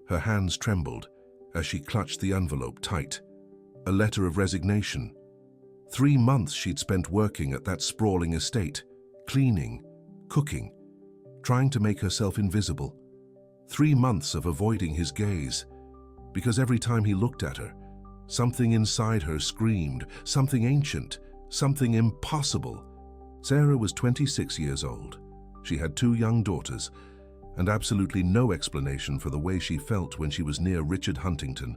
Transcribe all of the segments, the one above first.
Her hands trembled as she clutched the envelope tight. A letter of resignation. 3 months she'd spent working at that sprawling estate, cleaning, cooking, trying to make herself invisible. 3 months of avoiding his gaze, because every time he looked at her, something inside her screamed, something ancient, something impossible. Sarah was 26 years old. She had 2 young daughters, and absolutely no explanation for the way she felt when she was near Richard Huntington.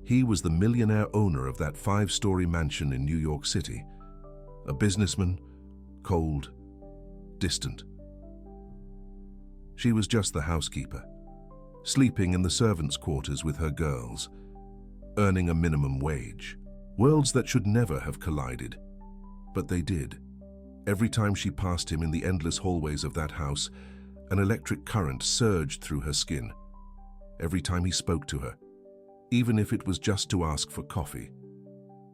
He was the millionaire owner of that 5-story mansion in New York City. A businessman, cold, distant. She was just the housekeeper, sleeping in the servants' quarters with her girls, earning a minimum wage. Worlds that should never have collided, but they did. Every time she passed him in the endless hallways of that house, an electric current surged through her skin. Every time he spoke to her, even if it was just to ask for coffee,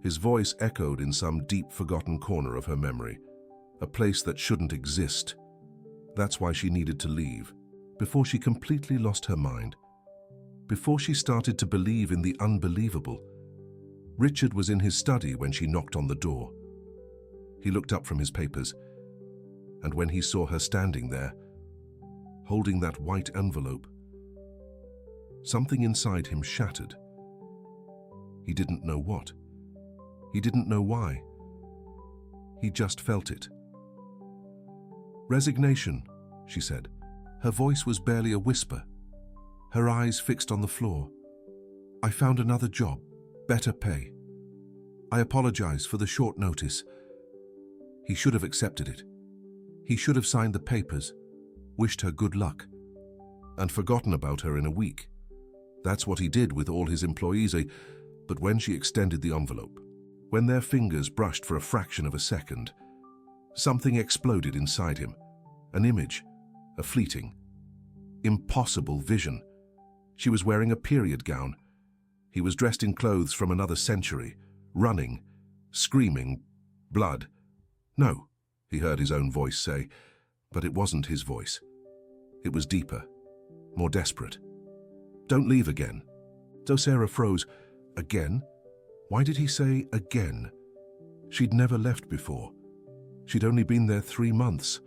his voice echoed in some deep forgotten corner of her memory, a place that shouldn't exist. That's why she needed to leave, before she completely lost her mind, before she started to believe in the unbelievable. Richard was in his study when she knocked on the door. He looked up from his papers, and when he saw her standing there, holding that white envelope, something inside him shattered. He didn't know what. He didn't know why. He just felt it. "Resignation," she said. Her voice was barely a whisper, her eyes fixed on the floor. "I found another job, better pay. I apologize for the short notice." He should have accepted it. He should have signed the papers, wished her good luck, and forgotten about her in a week. That's what he did with all his employees. But when she extended the envelope, when their fingers brushed for a fraction of a second, something exploded inside him. An image, a fleeting, impossible vision. She was wearing a period gown. He was dressed in clothes from another century, running, screaming, blood. "No," he heard his own voice say, but it wasn't his voice. It was deeper, more desperate. "Don't leave again." So Sarah froze. Again? Why did he say again? She'd never left before. She'd only been there 3 months.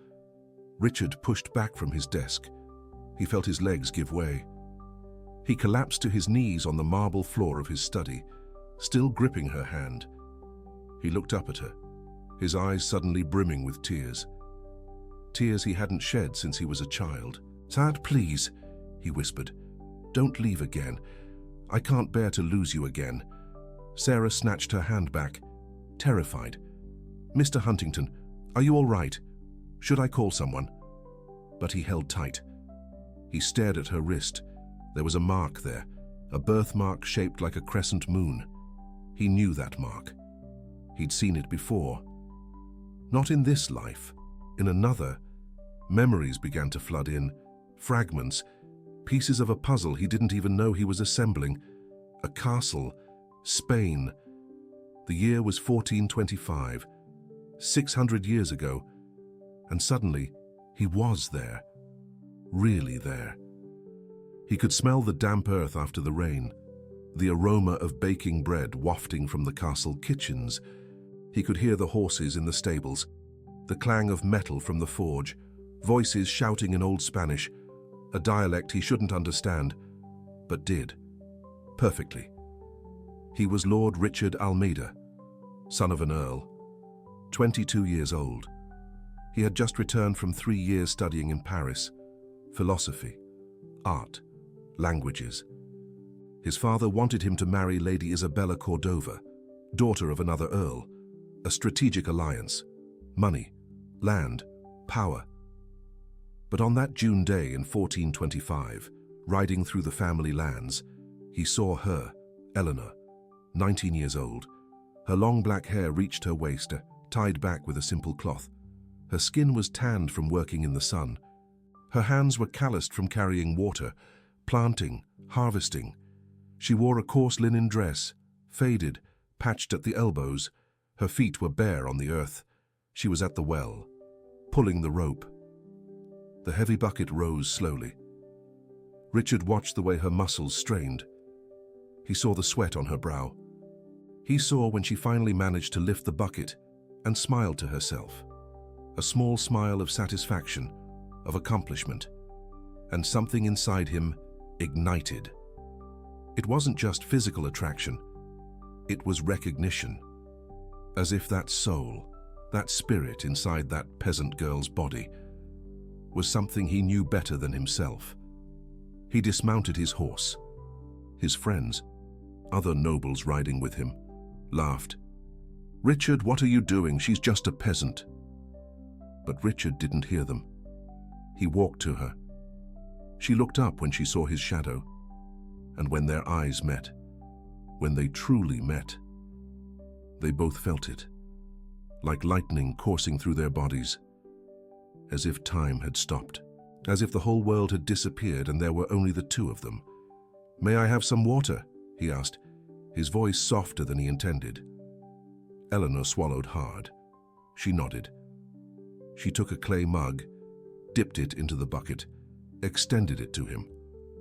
Richard pushed back from his desk. He felt his legs give way. He collapsed to his knees on the marble floor of his study, still gripping her hand. He looked up at her, his eyes suddenly brimming with tears. Tears he hadn't shed since he was a child. "Sad, please," he whispered. "Don't leave again. I can't bear to lose you again." Sarah snatched her hand back, terrified. "Mr. Huntington, are you all right? Should I call someone?" But he held tight. He stared at her wrist. There was a mark there, a birthmark shaped like a crescent moon. He knew that mark. He'd seen it before. Not in this life, in another. Memories began to flood in, fragments, pieces of a puzzle he didn't even know he was assembling. A castle, Spain. The year was 1425, 600 years ago, and suddenly he was there, really there. He could smell the damp earth after the rain, the aroma of baking bread wafting from the castle kitchens. He could hear the horses in the stables, the clang of metal from the forge, voices shouting in Old Spanish, a dialect he shouldn't understand, but did, perfectly. He was Lord Richard Almeida, son of an earl, 22 years old. He had just returned from 3 years studying in Paris, philosophy, art, languages. His father wanted him to marry Lady Isabella Cordova, daughter of another earl, a strategic alliance, money, land, power. But on that June day in 1425, riding through the family lands, he saw her, Eleanor, 19 years old. Her long black hair reached her waist, tied back with a simple cloth. Her skin was tanned from working in the sun. Her hands were calloused from carrying water, planting, harvesting. She wore a coarse linen dress, faded, patched at the elbows. Her feet were bare on the earth. She was at the well, pulling the rope. The heavy bucket rose slowly. Richard watched the way her muscles strained. He saw the sweat on her brow. He saw when she finally managed to lift the bucket and smiled to herself. A small smile of satisfaction, of accomplishment. And something inside him ignited. It wasn't just physical attraction. It was recognition. As if that soul, that spirit inside that peasant girl's body, was something he knew better than himself. He dismounted his horse. His friends, other nobles riding with him, laughed. "Richard, what are you doing? She's just a peasant." But Richard didn't hear them. He walked to her. She looked up when she saw his shadow, and when their eyes met, when they truly met, they both felt it, like lightning coursing through their bodies, as if time had stopped, as if the whole world had disappeared and there were only the two of them. "May I have some water?" he asked, his voice softer than he intended. Eleanor swallowed hard. She nodded. She took a clay mug, dipped it into the bucket, extended it to him,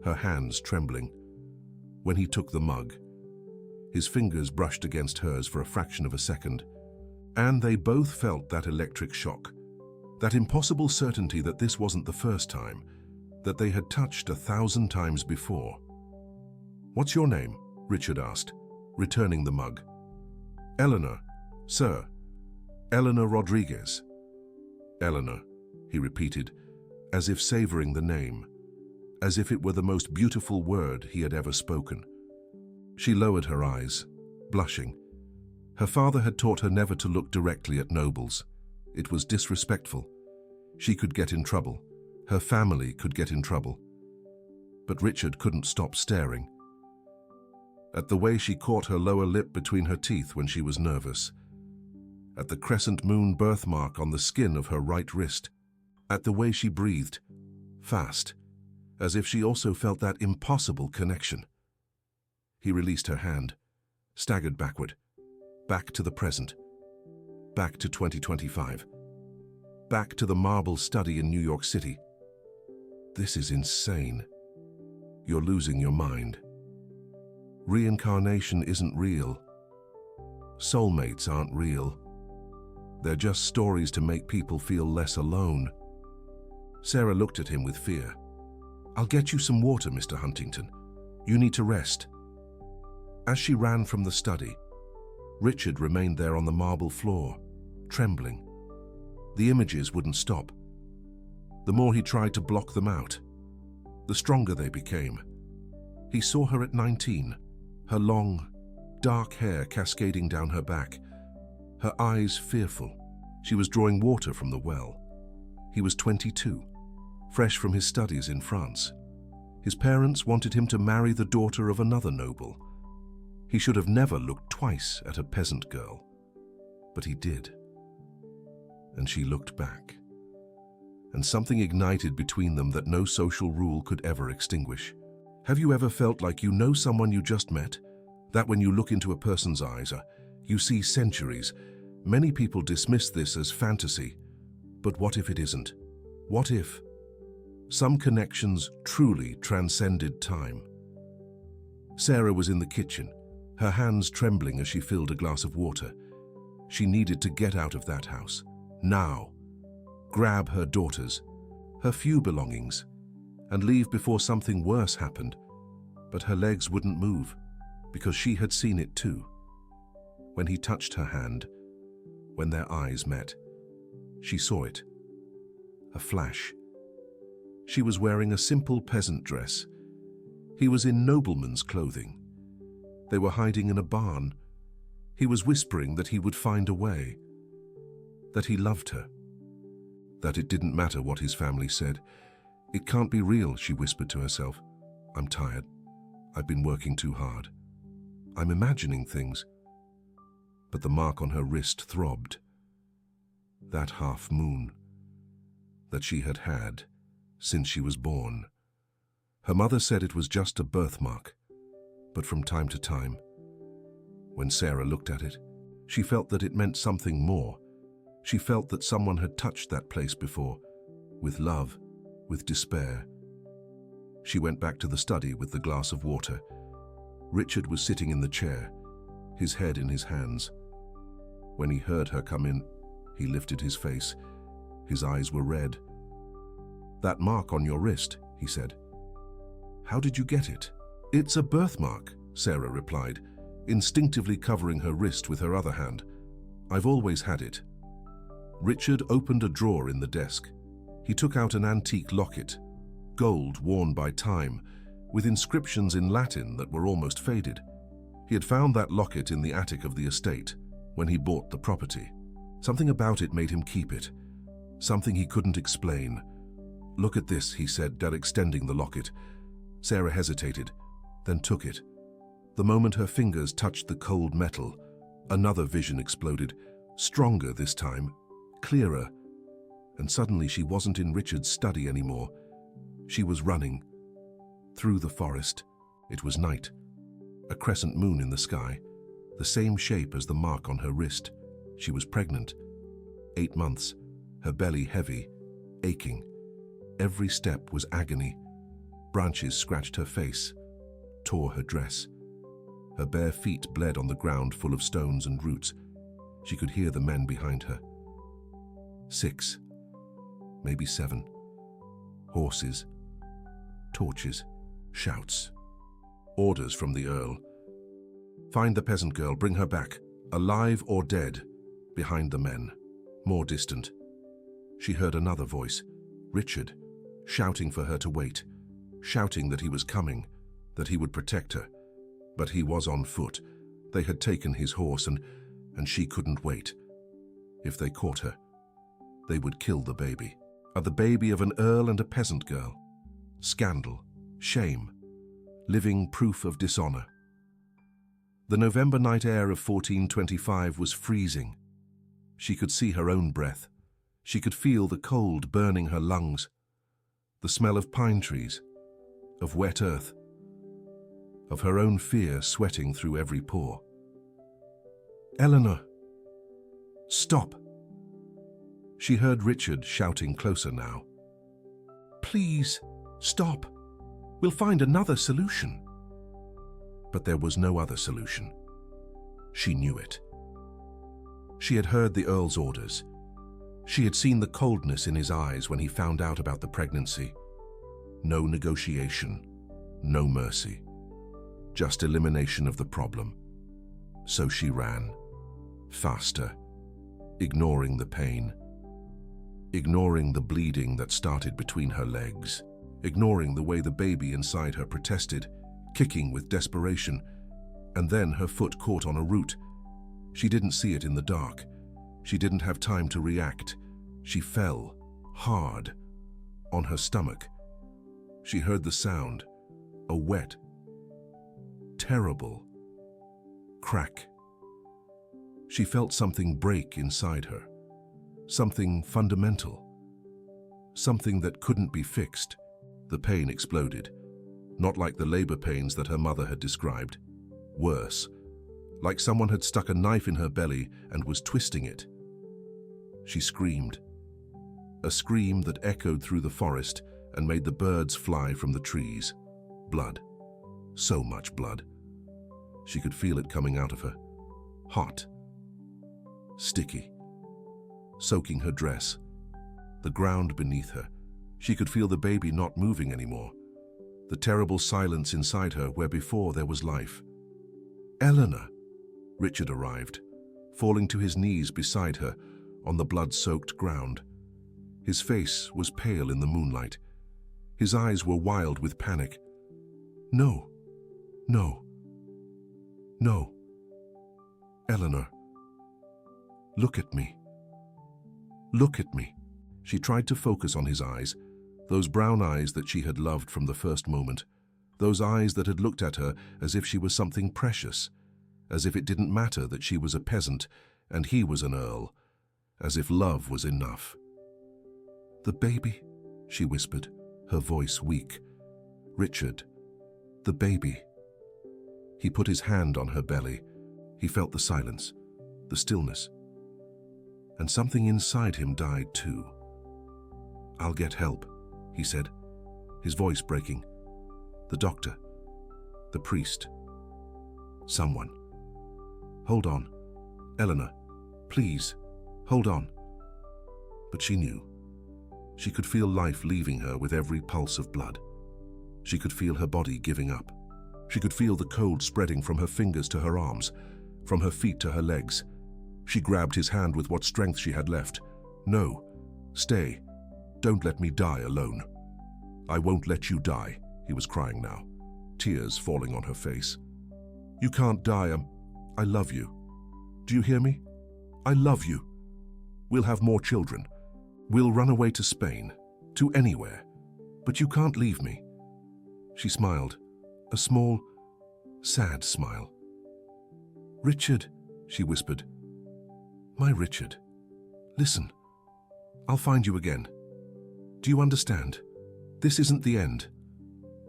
her hands trembling. When he took the mug, his fingers brushed against hers for a fraction of a second, and they both felt that electric shock, that impossible certainty that this wasn't the first time, that they had touched 1,000 times before. "What's your name?" Richard asked, returning the mug. "Eleanor, sir. Eleanor Rodriguez." "Eleanor," he repeated, as if savoring the name, as if it were the most beautiful word he had ever spoken. She lowered her eyes, blushing. Her father had taught her never to look directly at nobles. It was disrespectful. She could get in trouble. Her family could get in trouble. But Richard couldn't stop staring. At the way she caught her lower lip between her teeth when she was nervous. At the crescent moon birthmark on the skin of her right wrist. At the way she breathed, fast, as if she also felt that impossible connection. He released her hand, staggered backward, back to the present, back to 2025, back to the marble study in New York City. "This is insane. You're losing your mind. Reincarnation isn't real. Soulmates aren't real. They're just stories to make people feel less alone." Sarah looked at him with fear. "I'll get you some water, Mr. Huntington. You need to rest." As she ran from the study, Richard remained there on the marble floor, trembling. The images wouldn't stop. The more he tried to block them out, the stronger they became. He saw her at 19, her long, dark hair cascading down her back, her eyes fearful. She was drawing water from the well. He was 22, fresh from his studies in France. His parents wanted him to marry the daughter of another noble. He should have never looked twice at a peasant girl, but he did. And she looked back. And something ignited between them that no social rule could ever extinguish. Have you ever felt like you know someone you just met? That when you look into a person's eyes, you see centuries. Many people dismiss this as fantasy. But what if it isn't? What if some connections truly transcended time? Sarah was in the kitchen, her hands trembling as she filled a glass of water. She needed to get out of that house, now. Grab her daughters, her few belongings, and leave before something worse happened. But her legs wouldn't move, because she had seen it too. When he touched her hand, when their eyes met, she saw it. A flash. She was wearing a simple peasant dress. He was in nobleman's clothing. They were hiding in a barn. He was whispering that he would find a way, that he loved her, that it didn't matter what his family said. "It can't be real," she whispered to herself. "I'm tired. I've been working too hard. I'm imagining things." But the mark on her wrist throbbed. That half moon that she had had since she was born. Her mother said it was just a birthmark, but from time to time, when Sarah looked at it, she felt that it meant something more. She felt that someone had touched that place before, with love, with despair. She went back to the study with the glass of water. Richard was sitting in the chair, his head in his hands. When he heard her come in, he lifted his face. His eyes were red. "That mark on your wrist," he said. "How did you get it?" "It's a birthmark," Sarah replied, instinctively covering her wrist with her other hand. "I've always had it." Richard opened a drawer in the desk. He took out an antique locket, gold worn by time, with inscriptions in Latin that were almost faded. He had found that locket in the attic of the estate when he bought the property. Something about it made him keep it, something he couldn't explain. "Look at this," he said, extending the locket. Sarah hesitated, then took it. The moment her fingers touched the cold metal, another vision exploded, stronger this time, clearer. And suddenly she wasn't in Richard's study anymore. She was running. Through the forest. It was night. A crescent moon in the sky, the same shape as the mark on her wrist. She was pregnant. 8 months, her belly heavy, aching. Every step was agony. Branches scratched her face, tore her dress. Her bare feet bled on the ground full of stones and roots. She could hear the men behind her. 6, maybe 7. Horses, torches, shouts. Orders from the Earl. "Find the peasant girl, bring her back, alive or dead." Behind the men, more distant. She heard another voice, Richard, shouting for her to wait, shouting that he was coming, that he would protect her. But he was on foot. They had taken his horse and she couldn't wait. If they caught her, they would kill the baby. The baby of an earl and a peasant girl. Scandal, shame, living proof of dishonor. The November night air of 1425 was freezing. She could see her own breath. She could feel the cold burning her lungs. The smell of pine trees, of wet earth, of her own fear sweating through every pore. "Eleanor, stop!" She heard Richard shouting closer now. "Please, stop. We'll find another solution." But there was no other solution. She knew it. She had heard the Earl's orders. She had seen the coldness in his eyes when he found out about the pregnancy. No negotiation, no mercy, just elimination of the problem. So she ran, faster, ignoring the pain, ignoring the bleeding that started between her legs, ignoring the way the baby inside her protested, kicking with desperation. And then her foot caught on a root. She didn't see it in the dark. She didn't have time to react. She fell, hard, on her stomach. She heard the sound, a wet, terrible crack. She felt something break inside her, something fundamental, something that couldn't be fixed. The pain exploded, not like the labor pains that her mother had described. Worse, like someone had stuck a knife in her belly and was twisting it. She screamed, a scream that echoed through the forest and made the birds fly from the trees. Blood, so much blood. She could feel it coming out of her, hot, sticky, soaking her dress, the ground beneath her. She could feel the baby not moving anymore, the terrible silence inside her where before there was life. "Eleanor!" Richard arrived, falling to his knees beside her on the blood-soaked ground. His face was pale in the moonlight. His eyes were wild with panic. "No, no, no. Eleanor, look at me. Look at me." She tried to focus on his eyes, those brown eyes that she had loved from the first moment, those eyes that had looked at her as if she was something precious, as if it didn't matter that she was a peasant and he was an earl, as if love was enough. "The baby," she whispered, her voice weak. "Richard, the baby." He put his hand on her belly. He felt the silence, the stillness. And something inside him died too. "I'll get help," he said, his voice breaking. the doctor, the priest, someone. Hold on, Eleanor, please, hold on. But she knew. She could feel life leaving her with every pulse of blood. She could feel her body giving up. She could feel the cold spreading from her fingers to her arms, from her feet to her legs. She grabbed his hand with what strength she had left. No, stay. Don't let me die alone. I won't let you die, he was crying now, tears falling on her face. You can't die. I love you. Do you hear me? I love you. We'll have more children. We'll run away to Spain, to anywhere. But you can't leave me. She smiled, a small, sad smile. Richard, she whispered. My Richard, listen. I'll find you again. Do you understand? This isn't the end.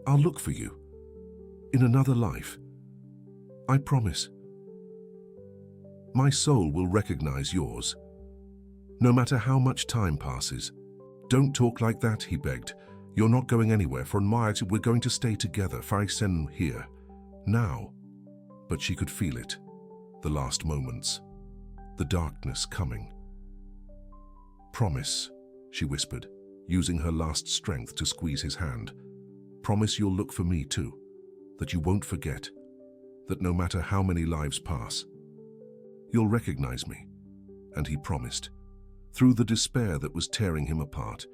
I'll look for you. In another life. I promise. My soul will recognize yours. No matter how much time passes. Don't talk like that, he begged. You're not going anywhere. For we're going to stay together. Farisen here. Now. But she could feel it. The last moments. The darkness coming. Promise, she whispered, using her last strength to squeeze his hand. Promise you'll look for me too. That you won't forget. That no matter how many lives pass, you'll recognize me. And he promised. Through the despair that was tearing him apart,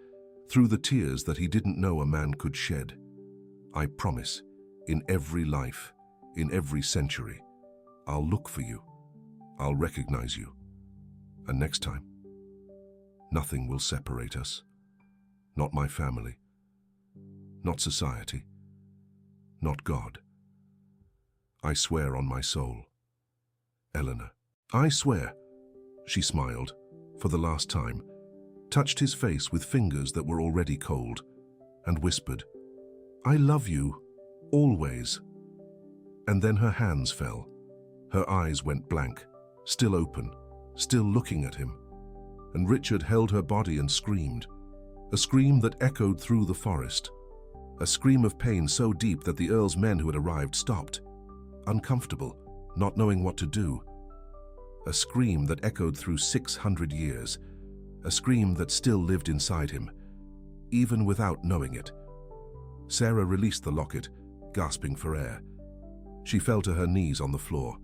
through the tears that he didn't know a man could shed. I promise, in every life, in every century, I'll look for you. I'll recognize you. And next time, nothing will separate us. Not my family. Not society. Not God. I swear on my soul. Eleanor. I swear. She smiled, for the last time, touched his face with fingers that were already cold, and whispered, I love you, always. And then her hands fell. Her eyes went blank, still open, still looking at him. And Richard held her body and screamed, a scream that echoed through the forest, a scream of pain so deep that the Earl's men who had arrived stopped, uncomfortable, not knowing what to do. A scream that echoed through 600 years, a scream that still lived inside him, even without knowing it. Sarah released the locket, gasping for air. She fell to her knees on the floor.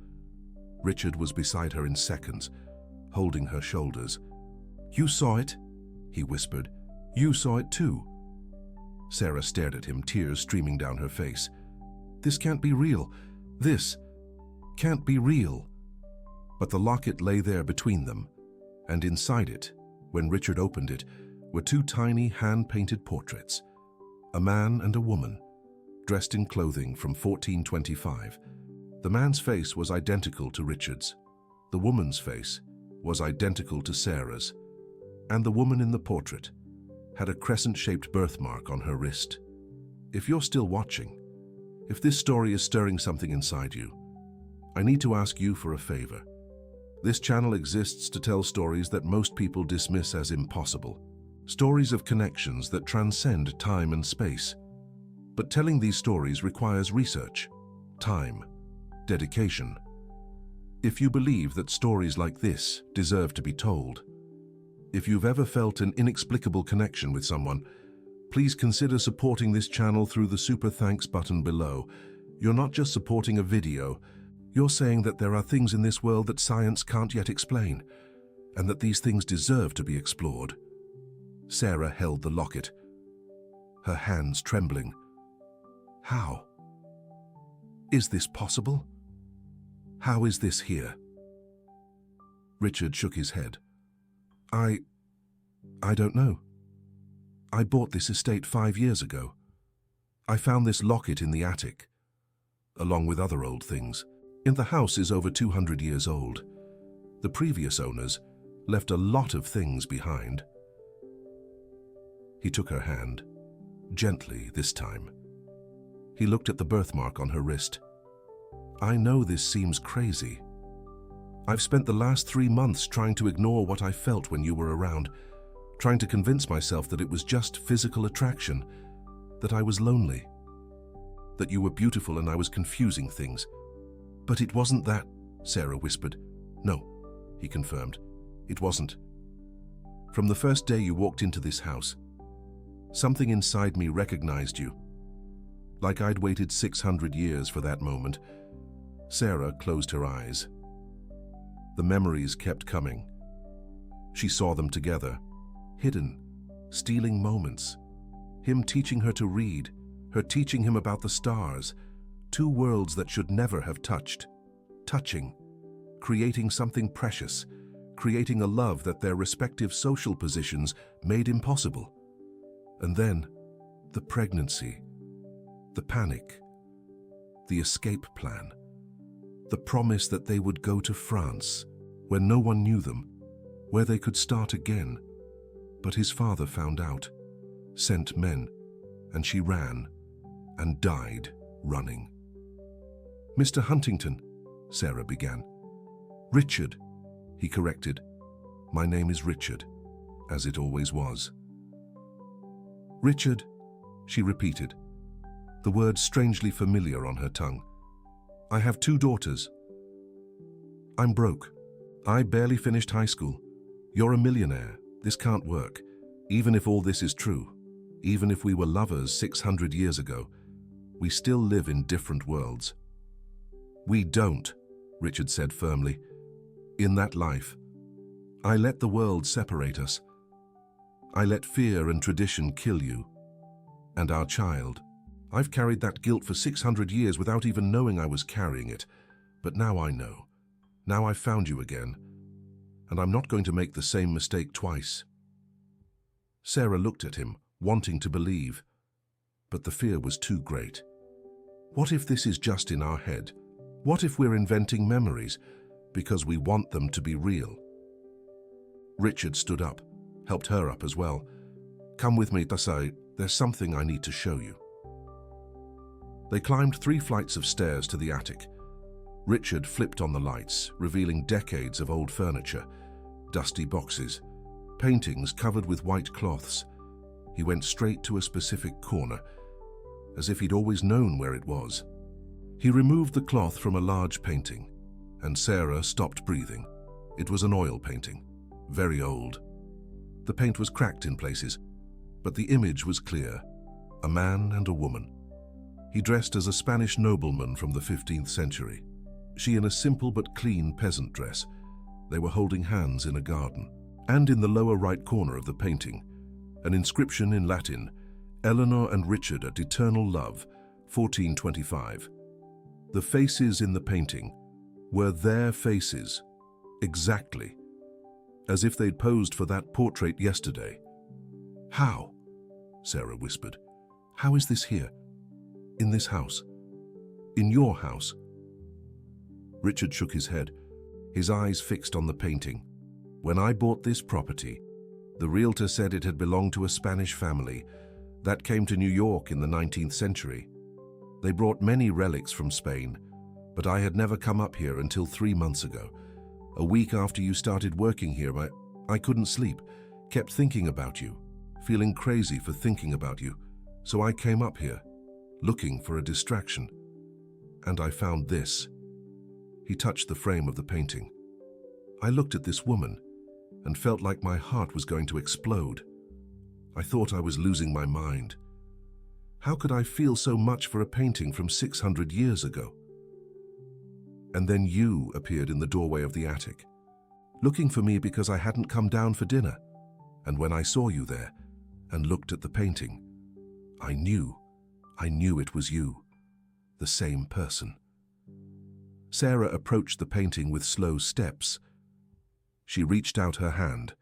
Richard was beside her in seconds, holding her shoulders. You saw it, he whispered. You saw it too. Sarah stared at him, tears streaming down her face. This can't be real. This can't be real. But the locket lay there between them, and inside it, when Richard opened it, were two tiny hand-painted portraits, a man and a woman, dressed in clothing from 1425. The man's face was identical to Richard's. The woman's face was identical to Sarah's, and the woman in the portrait had a crescent-shaped birthmark on her wrist. If you're still watching, if this story is stirring something inside you, I need to ask you for a favor. This channel exists to tell stories that most people dismiss as impossible, stories of connections that transcend time and space. But telling these stories requires research, time, dedication. If you believe that stories like this deserve to be told, if you've ever felt an inexplicable connection with someone, please consider supporting this channel through the Super Thanks button below. You're not just supporting a video, you're saying that there are things in this world that science can't yet explain, and that these things deserve to be explored. Sarah held the locket, her hands trembling. How? Is this possible? How is this here? Richard shook his head. I don't know. I bought this estate 5 years ago. I found this locket in the attic, along with other old things. The house is over 200 years old. The previous owners left a lot of things behind. He took her hand, gently this time. He looked at the birthmark on her wrist. I know this seems crazy. I've spent the last 3 months trying to ignore what I felt when you were around, trying to convince myself that it was just physical attraction, that I was lonely. that you were beautiful and I was confusing things. But it wasn't that, Sarah whispered. No, he confirmed. It wasn't. From the first day you walked into this house, something inside me recognized you. Like I'd waited 600 years for that moment. Sarah closed her eyes. The memories kept coming. She saw them together, hidden, stealing moments. Him teaching her to read, her teaching him about the stars, two worlds that should never have touched. Touching, creating something precious, creating a love that their respective social positions made impossible. And then, the pregnancy, the panic, the escape plan, the promise that they would go to France, where no one knew them, where they could start again. But his father found out, sent men, and she ran, and died running. Mr. Huntington, Sarah began. Richard, he corrected. My name is Richard, as it always was. Richard, she repeated, the word strangely familiar on her tongue. I have 2 daughters. I'm broke. I barely finished high school. You're a millionaire. This can't work. Even if all this is true, even if we were lovers 600 years ago, we still live in different worlds. We don't, Richard said firmly. In that life, I let the world separate us. I let fear and tradition kill you. And our child. I've carried that guilt for 600 years without even knowing I was carrying it. But now I know. Now I've found you again. And I'm not going to make the same mistake twice. Sarah looked at him, wanting to believe. But the fear was too great. What if this is just in our head? What if we're inventing memories because we want them to be real? Richard stood up, helped her up as well. Come with me, Tasai. There's something I need to show you. They climbed 3 flights of stairs to the attic. Richard flipped on the lights, revealing decades of old furniture, dusty boxes, paintings covered with white cloths. He went straight to a specific corner, as if he'd always known where it was. He removed the cloth from a large painting, and Sarah stopped breathing. It was an oil painting, very old. The paint was cracked in places, but the image was clear, a man and a woman. He dressed as a Spanish nobleman from the 15th century. She in a simple but clean peasant dress. They were holding hands in a garden. And in the lower right corner of the painting, an inscription in Latin, Eleanor and Richard at eternal love, 1425. The faces in the painting were their faces, exactly, as if they'd posed for that portrait yesterday. How? Sarah whispered. How is this here? In this house? In your house? Richard shook his head, his eyes fixed on the painting. When I bought this property, the realtor said it had belonged to a Spanish family that came to New York in the 19th century. They brought many relics from Spain, but I had never come up here until 3 months ago. A week after you started working here, I couldn't sleep, kept thinking about you, feeling crazy for thinking about you. So I came up here, looking for a distraction. And I found this. He touched the frame of the painting. I looked at this woman and felt like my heart was going to explode. I thought I was losing my mind. How could I feel so much for a painting from 600 years ago? And then you appeared in the doorway of the attic, looking for me because I hadn't come down for dinner. And when I saw you there and looked at the painting, I knew it was you, the same person. Sarah approached the painting with slow steps. She reached out her hand,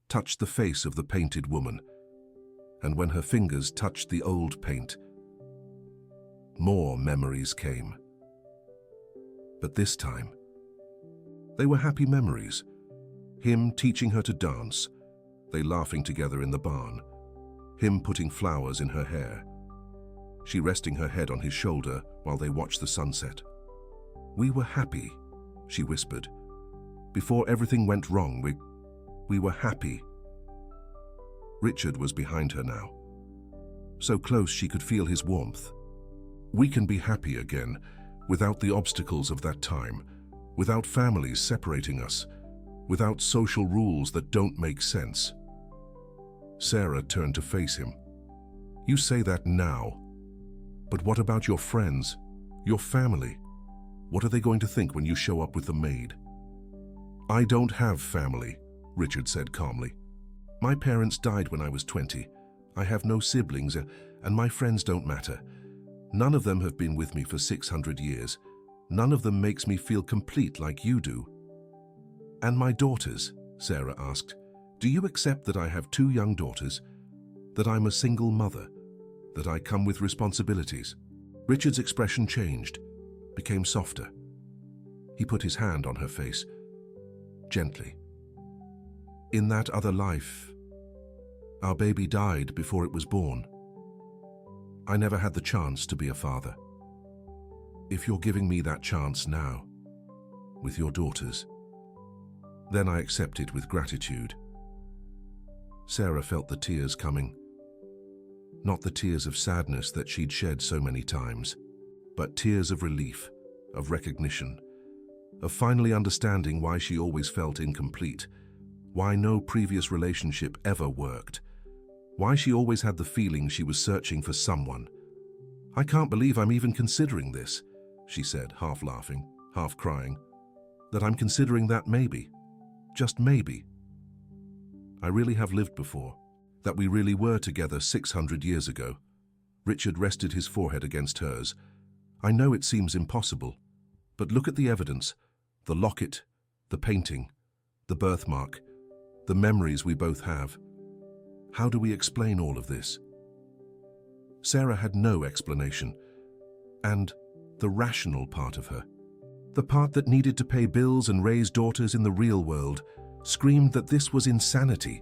touched the face of the painted woman, and when her fingers touched the old paint, more memories came. But this time, they were happy memories. Him teaching her to dance, they laughing together in the barn, him putting flowers in her hair, she resting her head on his shoulder while they watched the sunset. We were happy, she whispered. Before everything went wrong, we were happy. Richard was behind her now, so close she could feel his warmth. We can be happy again, without the obstacles of that time, without families separating us, without social rules that don't make sense. Sarah turned to face him. You say that now, but what about your friends, your family? What are they going to think when you show up with the maid? I don't have family, Richard said calmly. My parents died when I was 20. I have no siblings, and my friends don't matter. None of them have been with me for 600 years. None of them makes me feel complete like you do. And my daughters, Sarah asked, do you accept that I have 2 young daughters? That I'm a single mother? That I come with responsibilities? Richard's expression changed, became softer. He put his hand on her face, gently. In that other life, our baby died before it was born. I never had the chance to be a father. If you're giving me that chance now, with your daughters, then I accept it with gratitude. Sarah felt the tears coming. Not the tears of sadness that she'd shed so many times, but tears of relief, of recognition, of finally understanding why she always felt incomplete, why no previous relationship ever worked, why she always had the feeling she was searching for someone. I can't believe I'm even considering this, she said, half laughing, half crying, that I'm considering that maybe, just maybe. I really have lived before, that we really were together 600 years ago. Richard rested his forehead against hers. I know it seems impossible, but look at the evidence, the locket, the painting, the birthmark, the memories we both have. How do we explain all of this? Sarah had no explanation, and the rational part of her, the part that needed to pay bills and raise daughters in the real world, screamed that this was insanity.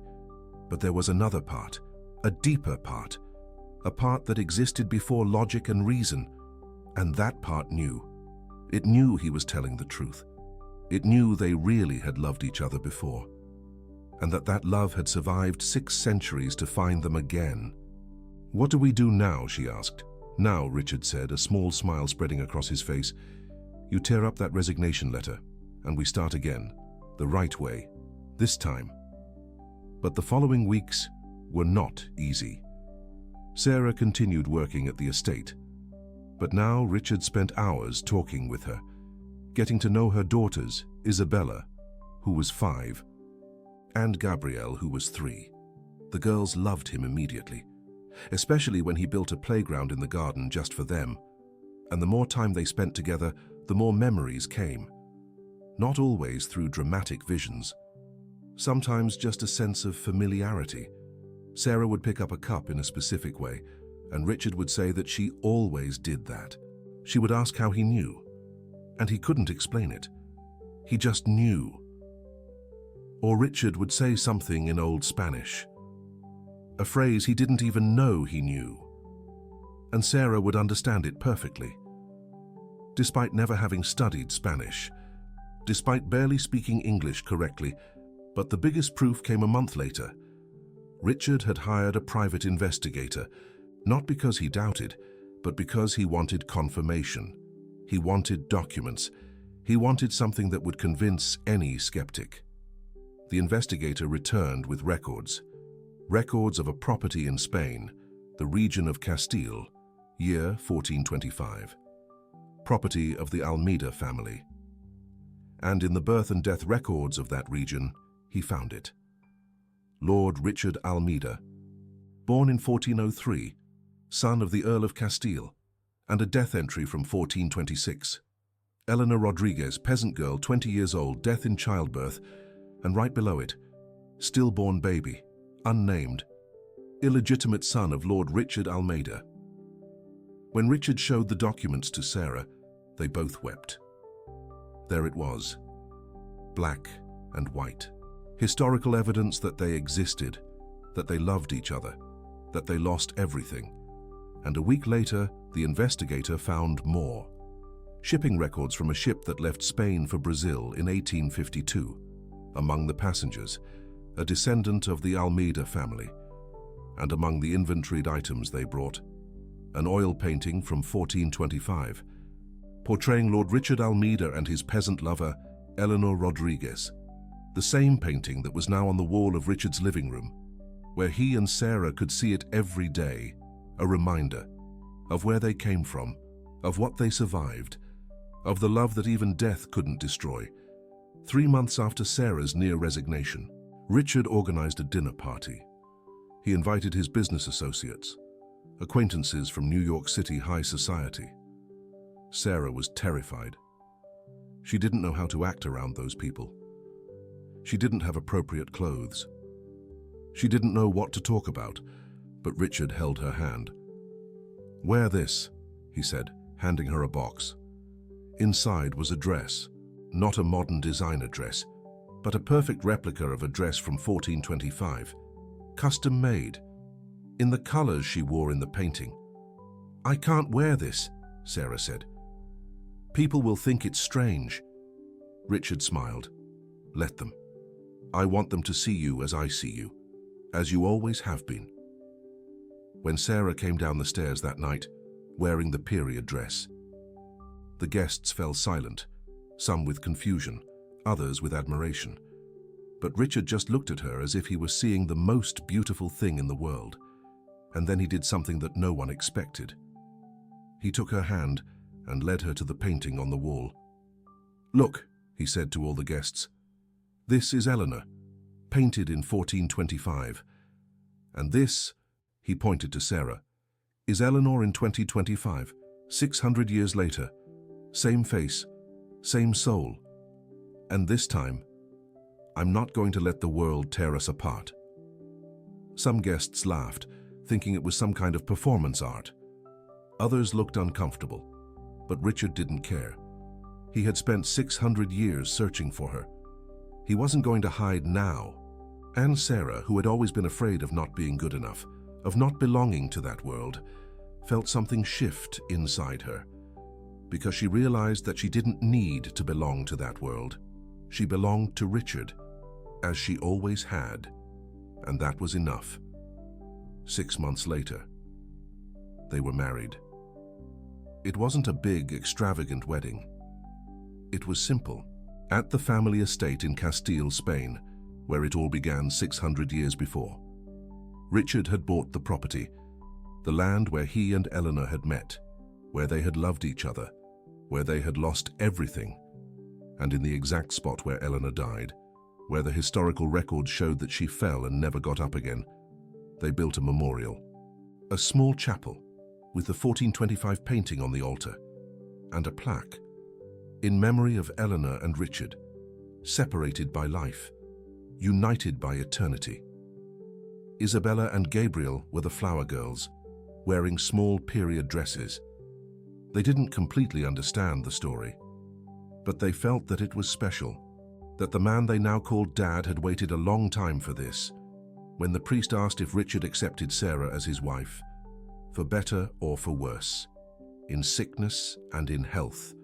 But there was another part, a deeper part, a part that existed before logic and reason, and that part knew. It knew he was telling the truth. It knew they really had loved each other before, and that love had survived 6 centuries to find them again. What do we do now, she asked. Now, Richard said, a small smile spreading across his face. You tear up that resignation letter, and we start again, the right way, this time. But the following weeks were not easy. Sarah continued working at the estate, but now Richard spent hours talking with her, getting to know her daughters, Isabella, who was 5, and Gabrielle, who was 3. The girls loved him immediately, especially when he built a playground in the garden just for them. And the more time they spent together, the more memories came. Not always through dramatic visions. Sometimes just a sense of familiarity. Sarah would pick up a cup in a specific way, and Richard would say that she always did that. She would ask how he knew, and he couldn't explain it. He just knew. Or Richard would say something in Old Spanish, a phrase he didn't even know he knew, and Sarah would understand it perfectly. Despite never having studied Spanish, despite barely speaking English correctly, but the biggest proof came a month later. Richard had hired a private investigator, not because he doubted, but because he wanted confirmation. He wanted documents. He wanted something that would convince any skeptic. The investigator returned with records of a property in Spain, the region of Castile, year 1425. Property of the Almeida family. And in the birth and death records of that region, he found it. Lord Richard Almeida, born in 1403, son of the Earl of Castile, and a death entry from 1426. Eleanor Rodriguez, peasant girl, 20 years old, death in childbirth, and right below it, stillborn baby, unnamed, illegitimate son of Lord Richard Almeida. When Richard showed the documents to Sarah, they both wept. There it was, black and white. Historical evidence that they existed, that they loved each other, that they lost everything. And a week later, the investigator found more. Shipping records from a ship that left Spain for Brazil in 1852. Among the passengers, a descendant of the Almeida family. And among the inventoried items they brought, an oil painting from 1425, portraying Lord Richard Almeida and his peasant lover, Eleanor Rodriguez. The same painting that was now on the wall of Richard's living room, where he and Sarah could see it every day, a reminder of where they came from, of what they survived, of the love that even death couldn't destroy. 3 months after Sarah's near resignation, Richard organized a dinner party. He invited his business associates, acquaintances from New York City high society. Sarah was terrified. She didn't know how to act around those people. She didn't have appropriate clothes. She didn't know what to talk about, but Richard held her hand. "Wear this," he said, handing her a box. Inside was a dress, not a modern designer dress, but a perfect replica of a dress from 1425, custom made, in the colors she wore in the painting. "I can't wear this," Sarah said. "People will think it's strange." Richard smiled. "Let them. I want them to see you as I see you, as you always have been." When Sarah came down the stairs that night, wearing the period dress, the guests fell silent, some with confusion, others with admiration. But Richard just looked at her as if he was seeing the most beautiful thing in the world. And then he did something that no one expected. He took her hand and led her to the painting on the wall. "Look," he said to all the guests. "This is Eleanor, painted in 1425. And this," he pointed to Sarah, "is Eleanor in 2025, 600 years later. Same face, same soul. And this time, I'm not going to let the world tear us apart." Some guests laughed, thinking it was some kind of performance art. Others looked uncomfortable, but Richard didn't care. He had spent 600 years searching for her. He wasn't going to hide now. And Sarah, who had always been afraid of not being good enough, of not belonging to that world, felt something shift inside her, because she realized that she didn't need to belong to that world. She belonged to Richard, as she always had, and that was enough. 6 months later, they were married. It wasn't a big, extravagant wedding. It was simple, at the family estate in Castile, Spain, where it all began 600 years before. Richard had bought the property, the land where he and Eleanor had met, where they had loved each other, where they had lost everything, and in the exact spot where Eleanor died, where the historical records showed that she fell and never got up again, they built a memorial, a small chapel with the 1425 painting on the altar, and a plaque in memory of Eleanor and Richard, separated by life, united by eternity. Isabella and Gabriel were the flower girls, wearing small period dresses. They didn't completely understand the story, but they felt that it was special, that the man they now called Dad had waited a long time for this. When the priest asked if Richard accepted Sarah as his wife, for better or for worse, in sickness and in health,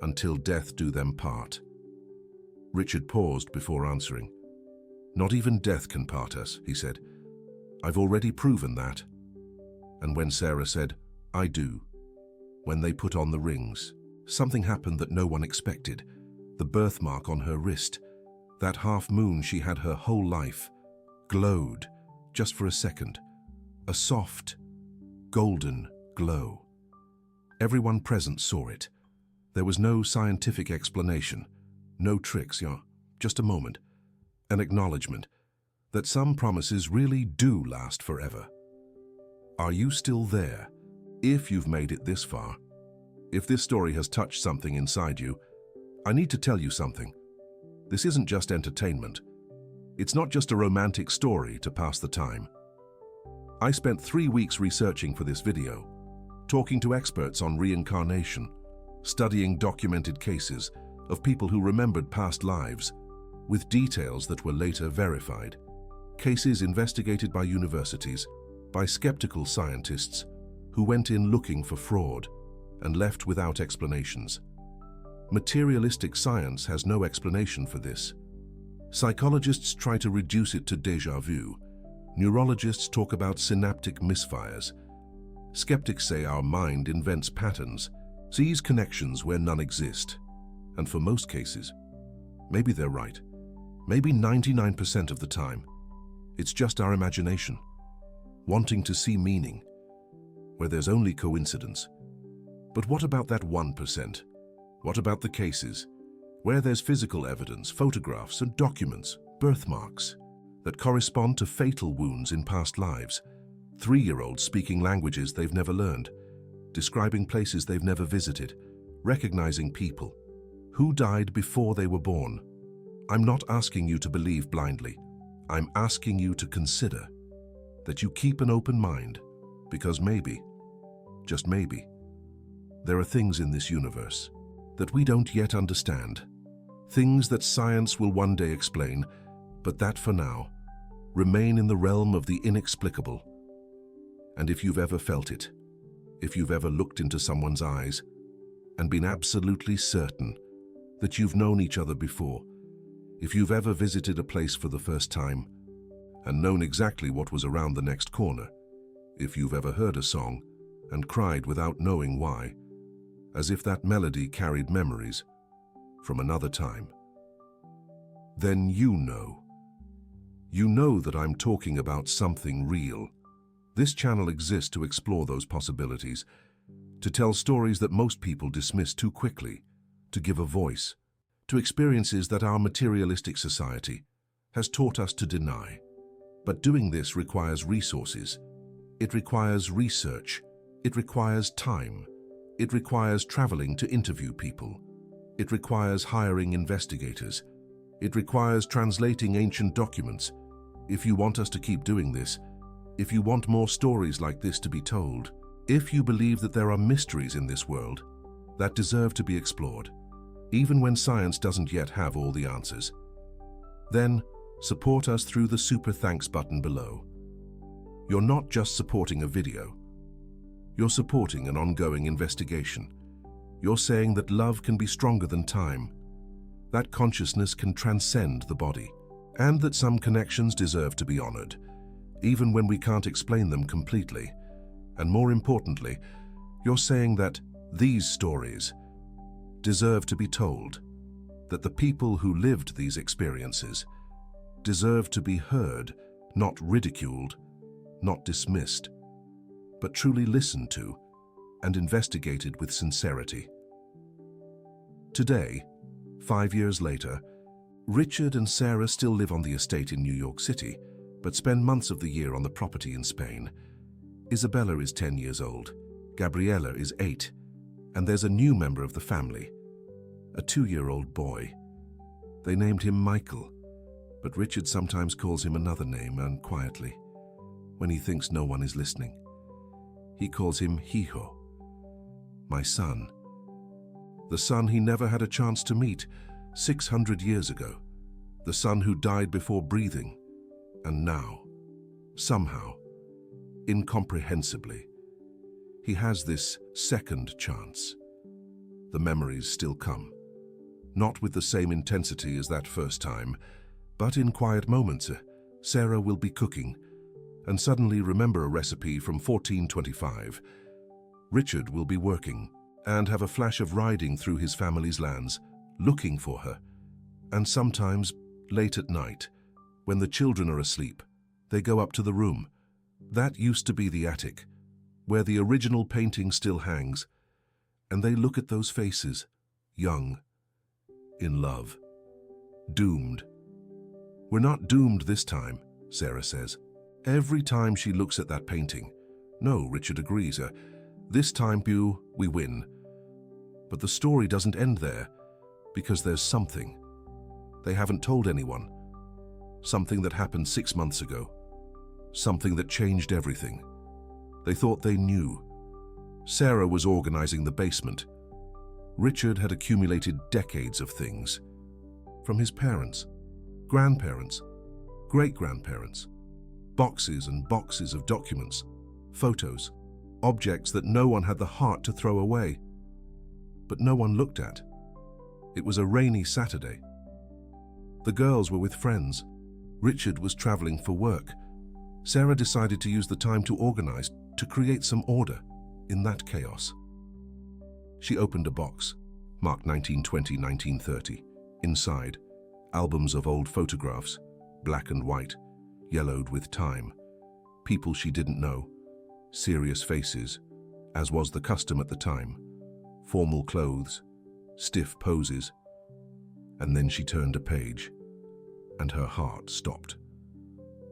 until death do them part. Richard paused before answering. "Not even death can part us," he said. "I've already proven that." And when Sarah said, "I do," when they put on the rings, something happened that no one expected. The birthmark on her wrist, that half moon she had her whole life, glowed, just for a second, a soft, golden glow. Everyone present saw it. There was no scientific explanation, no tricks, just a moment, an acknowledgement that some promises really do last forever. Are you still there? If you've made it this far, if this story has touched something inside you, I need to tell you something. This isn't just entertainment. It's not just a romantic story to pass the time. I spent 3 weeks researching for this video, talking to experts on reincarnation, studying documented cases of people who remembered past lives, with details that were later verified. Cases investigated by universities, by skeptical scientists who went in looking for fraud and left without explanations. Materialistic science has no explanation for this. Psychologists try to reduce it to déjà vu. Neurologists talk about synaptic misfires. Skeptics say our mind invents patterns, sees connections where none exist. And for most cases, maybe they're right. Maybe 99% of the time, it's just our imagination, wanting to see meaning where there's only coincidence. But what about that 1%? What about the cases where there's physical evidence, photographs and documents, birthmarks, that correspond to fatal wounds in past lives? 3-year-olds speaking languages they've never learned, describing places they've never visited, recognizing people who died before they were born. I'm not asking you to believe blindly. I'm asking you to consider that you keep an open mind, because maybe, just maybe, there are things in this universe that we don't yet understand, things that science will one day explain, but that for now remain in the realm of the inexplicable. And if you've ever felt it, if you've ever looked into someone's eyes and been absolutely certain that you've known each other before, if you've ever visited a place for the first time and known exactly what was around the next corner, if you've ever heard a song and cried without knowing why, as if that melody carried memories from another time, then you know that I'm talking about something real. This channel exists to explore those possibilities, to tell stories that most people dismiss too quickly, to give a voice to experiences that our materialistic society has taught us to deny. But doing this requires resources. It requires research. It requires time. It requires traveling to interview people. It requires hiring investigators. It requires translating ancient documents. If you want us to keep doing this, if you want more stories like this to be told, if you believe that there are mysteries in this world that deserve to be explored, even when science doesn't yet have all the answers, then support us through the Super Thanks button below. You're not just supporting a video. You're supporting an ongoing investigation. You're saying that love can be stronger than time, that consciousness can transcend the body, and that some connections deserve to be honored, even when we can't explain them completely. And more importantly, you're saying that these stories deserve to be told, that the people who lived these experiences deserve to be heard, not ridiculed, not dismissed, but truly listened to and investigated with sincerity. Today, 5 years later, Richard and Sarah still live on the estate in New York City, but spend months of the year on the property in Spain. Isabella is 10 years old, Gabriella is 8, and there's a new member of the family, a 2-year-old boy. They named him Michael, but Richard sometimes calls him another name, and quietly, when he thinks no one is listening, he calls him Hijo, my son. The son he never had a chance to meet 600 years ago, the son who died before breathing, and now, somehow, incomprehensibly, he has this second chance. The memories still come, not with the same intensity as that first time, but in quiet moments. Sarah will be cooking and suddenly remember a recipe from 1425. Richard will be working and have a flash of riding through his family's lands, looking for her. And sometimes, late at night, when the children are asleep, they go up to the room. That used to be the attic, where the original painting still hangs, and they look at those faces, young, in love, doomed. We're not doomed this time, Sarah says. Every time she looks at that painting. No, Richard agrees. This time, we win. But the story doesn't end there, because there's something they haven't told anyone. Something that happened 6 months ago. Something that changed everything. They thought they knew. Sarah was organizing the basement. Richard had accumulated decades of things. From his parents, grandparents, great-grandparents. Boxes and boxes of documents, photos, objects that no one had the heart to throw away. But no one looked at. It was a rainy Saturday. The girls were with friends. Richard was traveling for work. Sarah decided to use the time to organize, to create some order in that chaos. She opened a box, marked 1920-1930. Inside, albums of old photographs, black and white, yellowed with time. People she didn't know, serious faces, as was the custom at the time, formal clothes, stiff poses. And then she turned a page, and her heart stopped.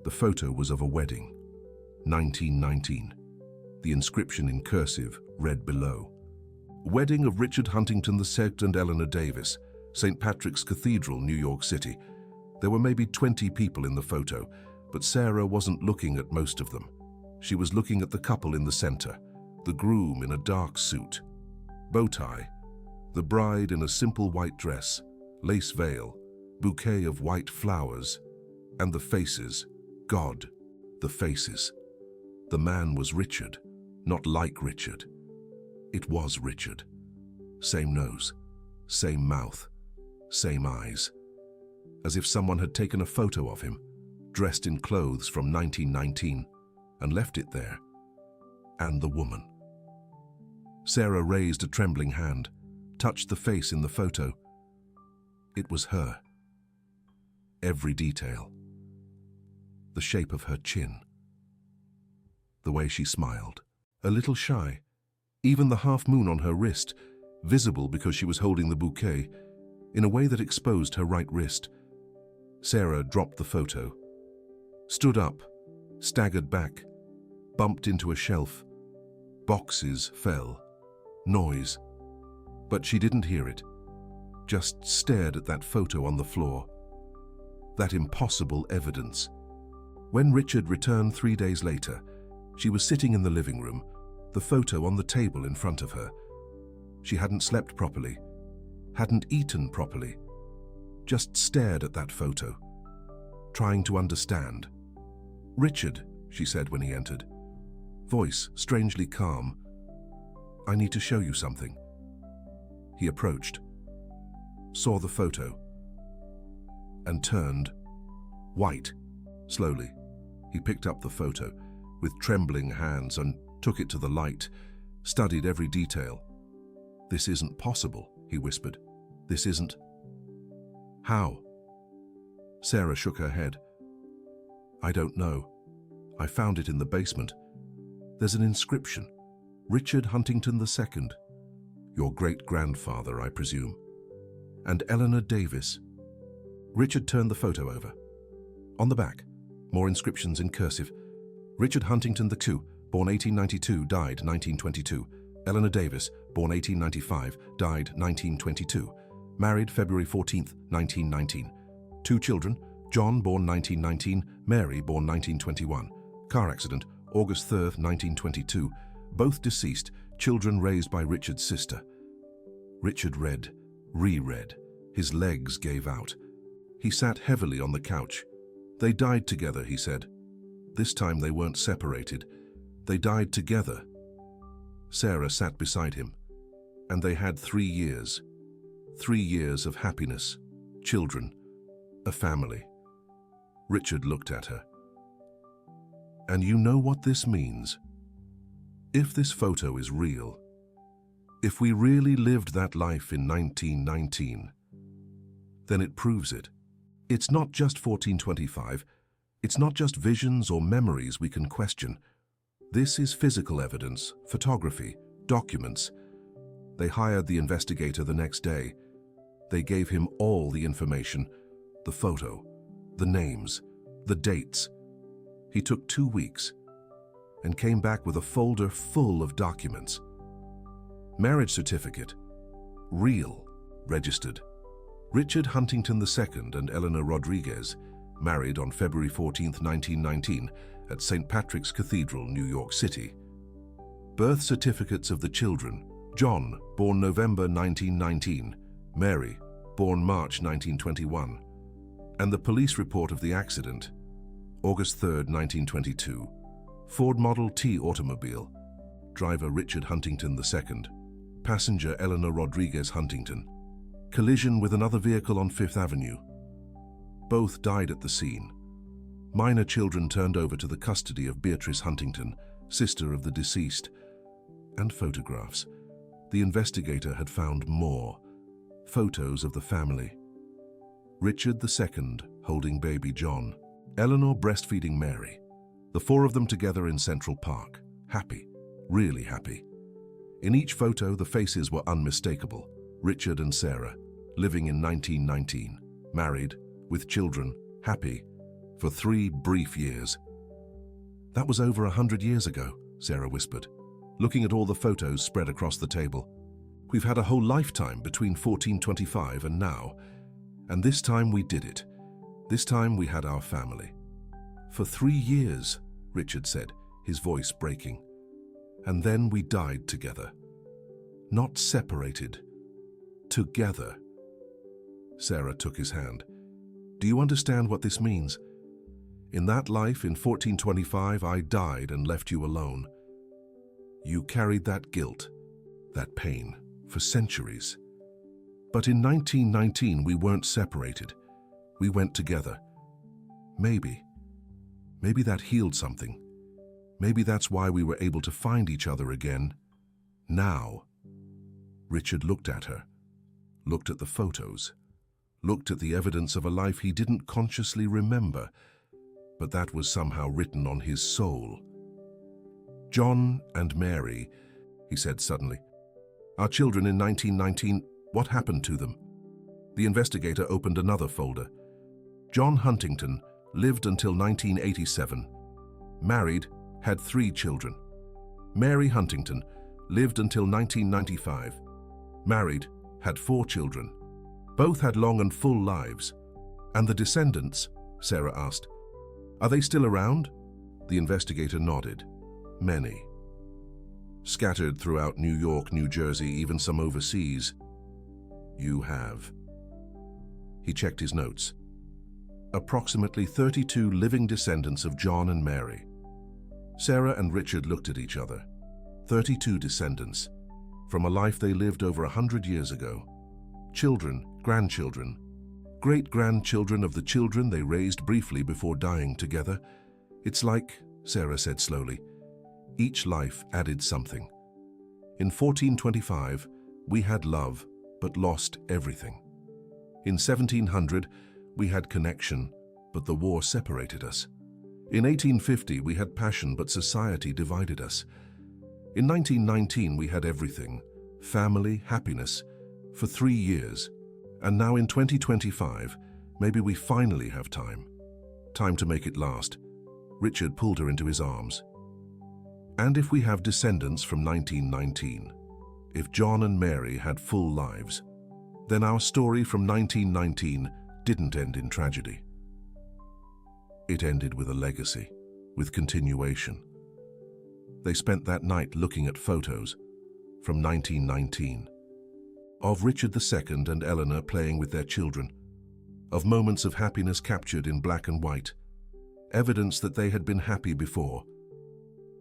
The photo was of a wedding, 1919. The inscription in cursive read below, "Wedding of Richard Huntington II and Eleanor Davis, St. Patrick's Cathedral, New York City." There were maybe 20 people in the photo, but Sarah wasn't looking at most of them. She was looking at the couple in the center, the groom in a dark suit, bow tie, the bride in a simple white dress, lace veil, bouquet of white flowers, and the faces. God, the faces. The man was Richard, not like Richard. It was Richard. Same nose, same mouth, same eyes. As if someone had taken a photo of him, dressed in clothes from 1919, and left it there. And the woman. Sarah raised a trembling hand, touched the face in the photo. It was her. Every detail. The shape of her chin. The way she smiled. A little shy. Even the half moon on her wrist, visible because she was holding the bouquet, in a way that exposed her right wrist. Sarah dropped the photo, stood up, staggered back, bumped into a shelf. Boxes fell. Noise. But she didn't hear it, just stared at that photo on the floor. That impossible evidence. When Richard returned 3 days later, she was sitting in the living room, the photo on the table in front of her. She hadn't slept properly, hadn't eaten properly, just stared at that photo, trying to understand. "Richard," she said when he entered, voice strangely calm. "I need to show you something." He approached, saw the photo, and turned white. Slowly, he picked up the photo with trembling hands and took it to the light, studied every detail. "This isn't possible," he whispered. "This isn't." "How?" Sarah shook her head. "I don't know. I found it in the basement. There's an inscription. Richard Huntington II. Your great-grandfather, I presume. And Eleanor Davis." Richard turned the photo over. On the back, more inscriptions in cursive. Richard Huntington II, born 1892, died 1922. Eleanor Davis, born 1895, died 1922. Married February 14, 1919. 2 children, John, born 1919, Mary, born 1921. Car accident, August 3, 1922. Both deceased, children raised by Richard's sister. Richard read, reread. His legs gave out. He sat heavily on the couch. "They died together," he said. This time they weren't separated. They died together. Sarah sat beside him, and they had 3 years. 3 years of happiness, children, a family. Richard looked at her. "And you know what this means? If this photo is real, if we really lived that life in 1919, then it proves it. It's not just 1425. It's not just visions or memories we can question. This is physical evidence, photography, documents." They hired the investigator the next day. They gave him all the information, the photo, the names, the dates. He took 2 weeks and came back with a folder full of documents. Marriage certificate, real, registered. Richard Huntington II and Eleanor Rodriguez, married on February 14, 1919, at St. Patrick's Cathedral, New York City. Birth certificates of the children: John, born November 1919, Mary, born March 1921, and the police report of the accident, August 3, 1922, Ford Model T automobile, driver Richard Huntington II, passenger Eleanor Rodriguez Huntington, collision with another vehicle on 5th Avenue. Both died at the scene. Minor children turned over to the custody of Beatrice Huntington, sister of the deceased, and photographs. The investigator had found more. Photos of the family. Richard II holding baby John. Eleanor breastfeeding Mary. The four of them together in Central Park. Happy. Really happy. In each photo, the faces were unmistakable. Richard and Sarah, living in 1919, married, with children, happy, for 3 brief years. That was over 100 years ago, Sarah whispered, looking at all the photos spread across the table. We've had a whole lifetime between 1425 and now, and this time we did it. This time we had our family. For 3 years, Richard said, his voice breaking. And then we died together. Not separated. Together. Sarah took his hand. Do you understand what this means? In that life, in 1425, I died and left you alone. You carried that guilt, that pain, for centuries. But in 1919, we weren't separated. We went together. Maybe that healed something. Maybe that's why we were able to find each other again. Now. Richard looked at her, looked at the photos, looked at the evidence of a life he didn't consciously remember, but that was somehow written on his soul. John and Mary, he said suddenly. Our children in 1919, what happened to them? The investigator opened another folder. John Huntington lived until 1987. Married, had 3 children. Mary Huntington lived until 1995. Married, had 4 children. Both had long and full lives. And the descendants? Sarah asked. Are they still around? The investigator nodded. Many. Scattered throughout New York, New Jersey, even some overseas. You have. He checked his notes. Approximately 32 living descendants of John and Mary. Sarah and Richard looked at each other. 32 descendants, from a life they lived over 100 years ago. Children, grandchildren, great-grandchildren of the children they raised briefly before dying together. It's like, Sarah said slowly, each life added something. In 1425, we had love, but lost everything. In 1700, we had connection, but the war separated us. In 1850, we had passion, but society divided us. In 1919, we had everything, family, happiness, for 3 years. And now in 2025, maybe we finally have time. Time to make it last. Richard pulled her into his arms. And if we have descendants from 1919, if John and Mary had full lives, then our story from 1919 didn't end in tragedy. It ended with a legacy, with continuation. They spent that night looking at photos from 1919, of Richard II and Eleanor playing with their children, of moments of happiness captured in black and white, evidence that they had been happy before,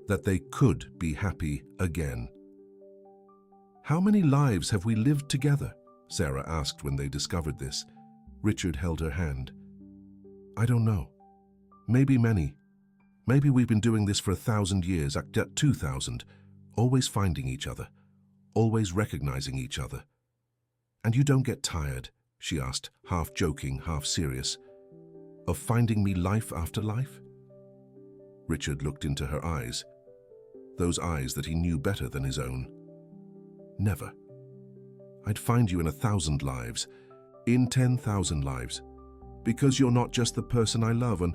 that they could be happy again. How many lives have we lived together? Sarah asked when they discovered this. Richard held her hand. I don't know. Maybe many. Maybe we've been doing this for 1,000 years, 2,000, always finding each other, always recognizing each other. And you don't get tired, she asked, half joking, half serious, of finding me life after life? Richard looked into her eyes, those eyes that he knew better than his own. Never. I'd find you in 1,000 lives, in 10,000 lives, because you're not just the person I love, and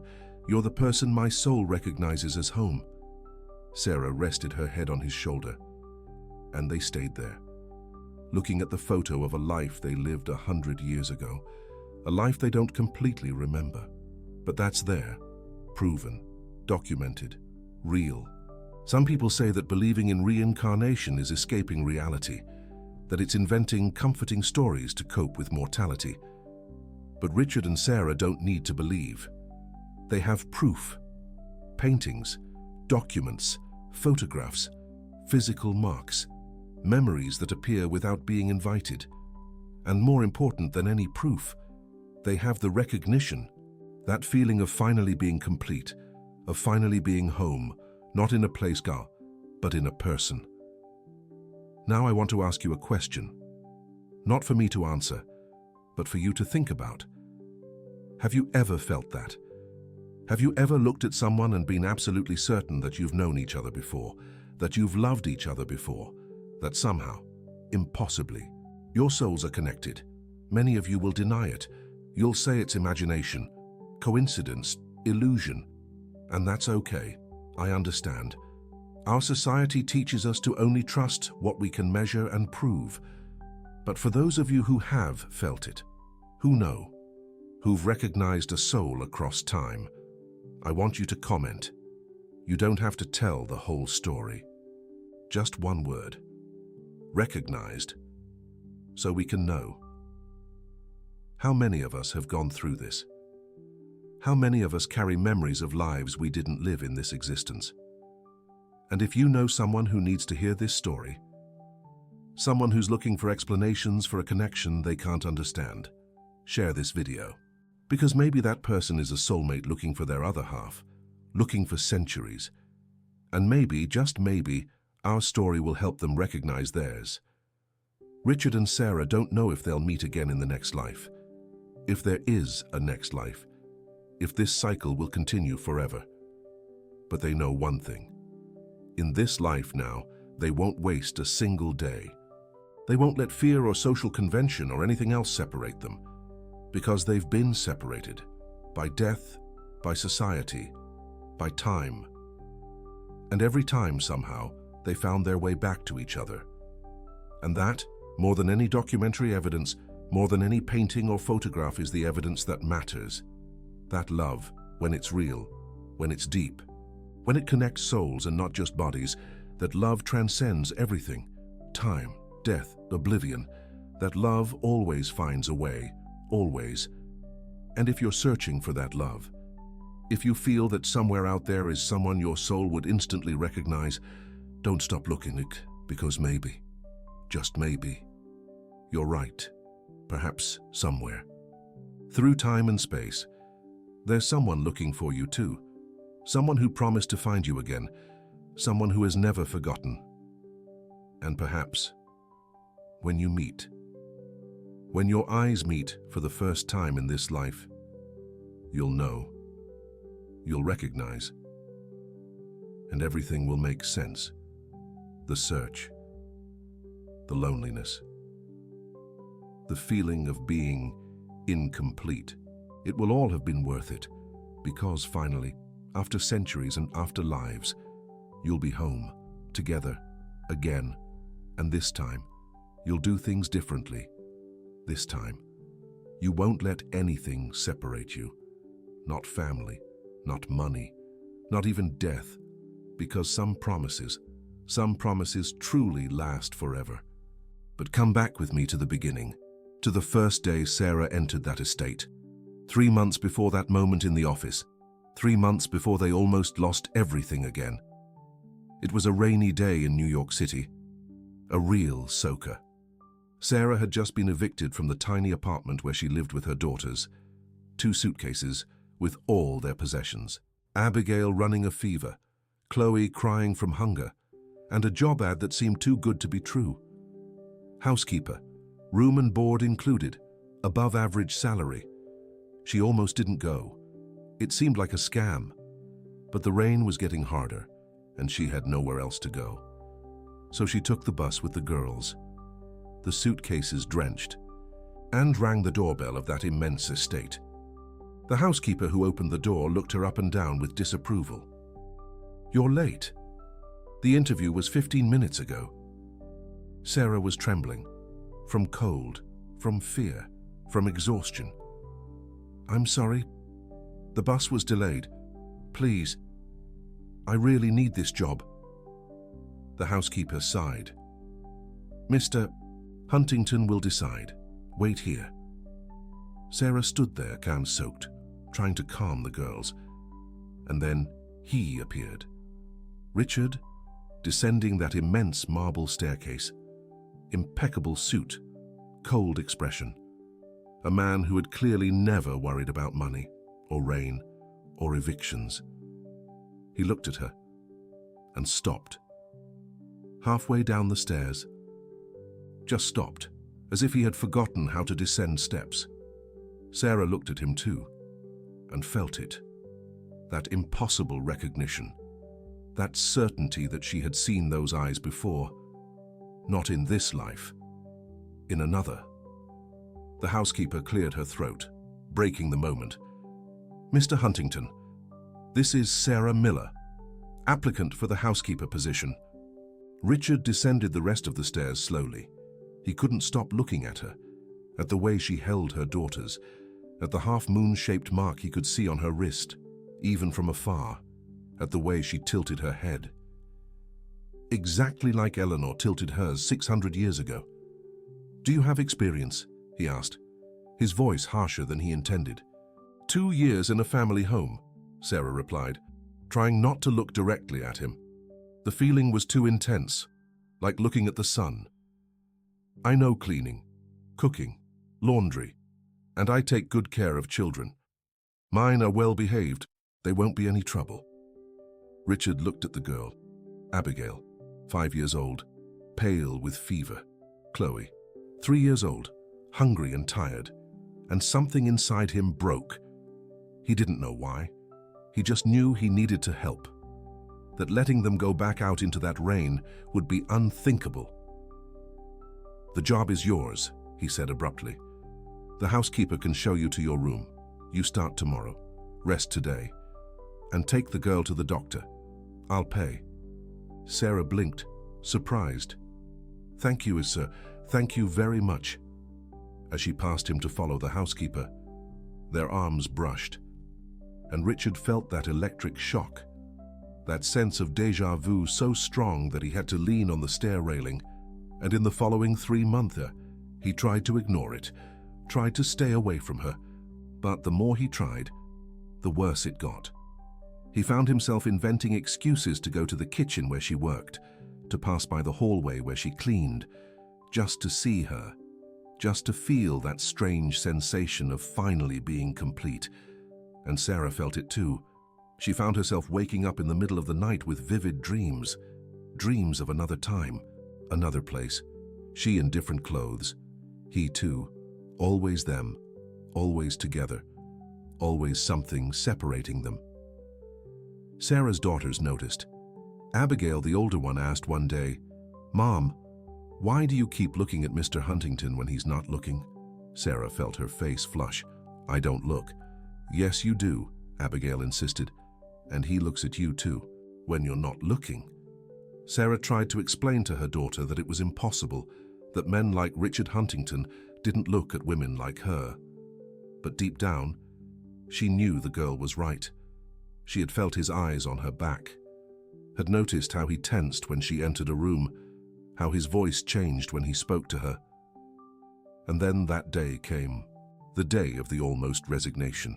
you're the person my soul recognizes as home. Sarah rested her head on his shoulder, and they stayed there, looking at the photo of a life they lived 100 years ago, a life they don't completely remember. But that's there, proven, documented, real. Some people say that believing in reincarnation is escaping reality, that it's inventing comforting stories to cope with mortality. But Richard and Sarah don't need to believe. They have proof. Paintings, documents, photographs, physical marks, memories that appear without being invited. And more important than any proof, they have the recognition, that feeling of finally being complete, of finally being home, Not in a place, girl, but in a person. Now I want to ask you a question. Not for me to answer, but for you to think about. Have you ever felt that? Have you ever looked at someone and been absolutely certain that you've known each other before, that you've loved each other before, that somehow, impossibly, your souls are connected? Many of you will deny it. You'll say it's imagination, coincidence, illusion. And that's okay. I understand. Our society teaches us to only trust what we can measure and prove. But for those of you who have felt it, who know, who've recognized a soul across time, I want you to comment. You don't have to tell the whole story. Just one word. Recognized. So we can know. How many of us have gone through this? How many of us carry memories of lives we didn't live in this existence? And if you know someone who needs to hear this story, someone who's looking for explanations for a connection they can't understand, share this video. Because maybe that person is a soulmate looking for their other half, looking for centuries. And maybe, just maybe, our story will help them recognize theirs. Richard and Sarah don't know if they'll meet again in the next life, if there is a next life, if this cycle will continue forever. But they know one thing. In this life now, they won't waste a single day. They won't let fear or social convention or anything else separate them, because they've been separated by death, by society, by time. And every time, somehow, they found their way back to each other. And that, more than any documentary evidence, more than any painting or photograph, is the evidence that matters. That love, when it's real, when it's deep, when it connects souls and not just bodies, that love transcends everything, time, death, oblivion, that love always finds a way, always. And if you're searching for that love, if you feel that somewhere out there is someone your soul would instantly recognize, don't stop looking, because maybe, just maybe, you're right. Perhaps somewhere, through time and space, there's someone looking for you too. Someone who promised to find you again, someone who has never forgotten. And perhaps, when you meet, when your eyes meet for the first time in this life, you'll know, you'll recognize, and everything will make sense. The search, the loneliness, the feeling of being incomplete. It will all have been worth it, because finally, after centuries and after lives, you'll be home, together, again. And this time, you'll do things differently. This time, you won't let anything separate you. Not family, not money, not even death, because some promises truly last forever. But come back with me to the beginning, to the first day Sarah entered that estate. 3 months before that moment in the office. 3 months before they almost lost everything again. It was a rainy day in New York City. A real soaker. Sarah had just been evicted from the tiny apartment where she lived with her daughters. 2 suitcases with all their possessions. Abigail running a fever. Chloe crying from hunger. And a job ad that seemed too good to be true. Housekeeper. Room and board included. Above average salary. She almost didn't go. It seemed like a scam. But the rain was getting harder, and she had nowhere else to go. So she took the bus with the girls, the suitcases drenched, and rang the doorbell of that immense estate. The housekeeper who opened the door looked her up and down with disapproval. "You're late. The interview was 15 minutes ago." Sarah was trembling, from cold, from fear, from exhaustion. "I'm sorry. The bus was delayed. Please. I really need this job." The housekeeper sighed. "Mr. Huntington will decide. Wait here." Sarah stood there, can-soaked, trying to calm the girls. And then he appeared. Richard, descending that immense marble staircase. Impeccable suit, cold expression. A man who had clearly never worried about money, or rain, or evictions. He looked at her, and stopped. Halfway down the stairs. Just stopped, as if he had forgotten how to descend steps. Sarah looked at him too, and felt it. That impossible recognition. That certainty that she had seen those eyes before. Not in this life, in another. The housekeeper cleared her throat, breaking the moment. "Mr. Huntington, this is Sarah Miller, applicant for the housekeeper position." Richard descended the rest of the stairs slowly. He couldn't stop looking at her, at the way she held her daughters, at the half-moon-shaped mark he could see on her wrist, even from afar, at the way she tilted her head. Exactly like Eleanor tilted hers 600 years ago. "Do you have experience?" he asked, his voice harsher than he intended. "2 years in a family home," Sarah replied, trying not to look directly at him. The feeling was too intense, like looking at the sun. "I know cleaning, cooking, laundry, and I take good care of children. Mine are well behaved. They won't be any trouble." Richard looked at the girl, Abigail, 5 years old, pale with fever. Chloe, 3 years old, hungry and tired, and something inside him broke. He didn't know why. He just knew he needed to help. That letting them go back out into that rain would be unthinkable. "The job is yours," he said abruptly. "The housekeeper can show you to your room. You start tomorrow. Rest today. And take the girl to the doctor. I'll pay." Sarah blinked, surprised. "Thank you, sir. Thank you very much." As she passed him to follow the housekeeper, their arms brushed, and Richard felt that electric shock, that sense of déjà vu so strong that he had to lean on the stair railing, and in the following 3 months, he tried to ignore it, tried to stay away from her, but the more he tried, the worse it got. He found himself inventing excuses to go to the kitchen where she worked, to pass by the hallway where she cleaned, just to see her, just to feel that strange sensation of finally being complete. And Sarah felt it too. She found herself waking up in the middle of the night with vivid dreams, dreams of another time, another place, she in different clothes, he too, always them, always together, always something separating them. Sarah's daughters noticed. Abigail, the older one, asked one day, "Mom, why do you keep looking at Mr. Huntington when he's not looking?" Sarah felt her face flush. "I don't look." "Yes, you do," Abigail insisted. "And he looks at you too, when you're not looking." Sarah tried to explain to her daughter that it was impossible, that men like Richard Huntington didn't look at women like her. But deep down, she knew the girl was right. She had felt his eyes on her back, had noticed how he tensed when she entered a room, how his voice changed when he spoke to her. And then that day came, the day of the almost resignation.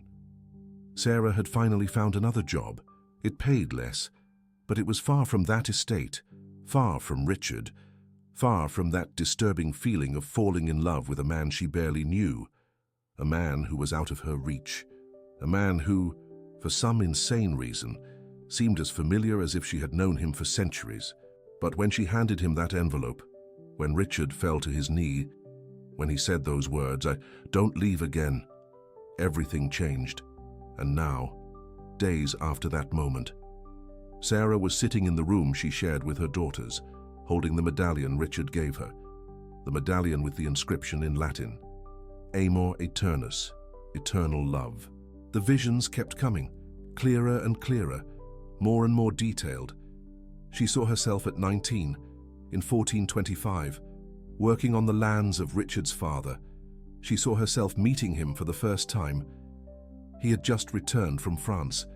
Sarah had finally found another job. It paid less, but it was far from that estate, far from Richard, far from that disturbing feeling of falling in love with a man she barely knew, a man who was out of her reach, a man who, for some insane reason, seemed as familiar as if she had known him for centuries. But when she handed him that envelope, when Richard fell to his knee, when he said those words, "I don't leave again," everything changed. And now, days after that moment, Sarah was sitting in the room she shared with her daughters, holding the medallion Richard gave her, the medallion with the inscription in Latin, Amor Eternus, eternal love. The visions kept coming, clearer and clearer, more and more detailed. She saw herself at 19, in 1425, working on the lands of Richard's father. She saw herself meeting him for the first time. He had just returned from France,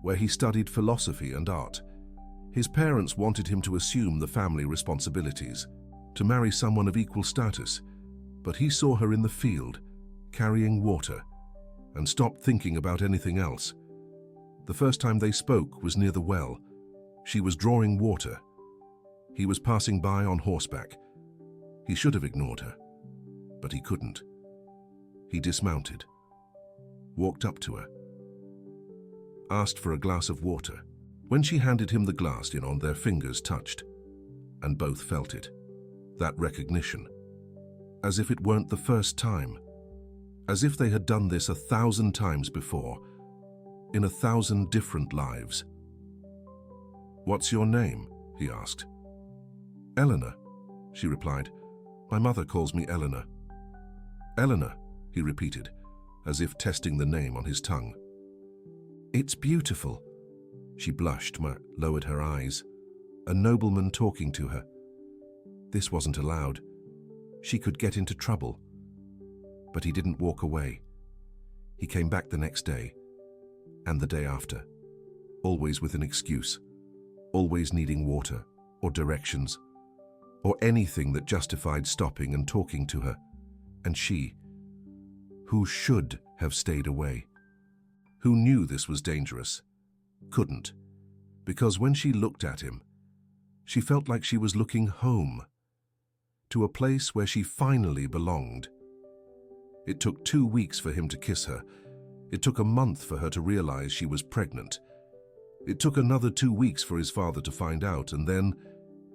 where he studied philosophy and art. His parents wanted him to assume the family responsibilities, to marry someone of equal status, but he saw her in the field, carrying water, and stopped thinking about anything else. The first time they spoke was near the well. She was drawing water. He was passing by on horseback. He should have ignored her, but he couldn't. He dismounted, walked up to her, asked for a glass of water. When she handed him the glass, their fingers touched, and both felt it. That recognition. As if it weren't the first time. As if they had done this 1,000 times before, in 1,000 different lives. "What's your name?" he asked. "Eleanor," she replied. "My mother calls me Eleanor." "Eleanor," he repeated, as if testing the name on his tongue. "It's beautiful." She blushed, lowered her eyes. A nobleman talking to her. This wasn't allowed. She could get into trouble. But he didn't walk away. He came back the next day, and the day after, always with an excuse, always needing water, or directions, or anything that justified stopping and talking to her. And she, who should have stayed away, who knew this was dangerous, couldn't, because when she looked at him, she felt like she was looking home, to a place where she finally belonged. It took 2 weeks for him to kiss her. It took a month for her to realize she was pregnant. It took another 2 weeks for his father to find out, and then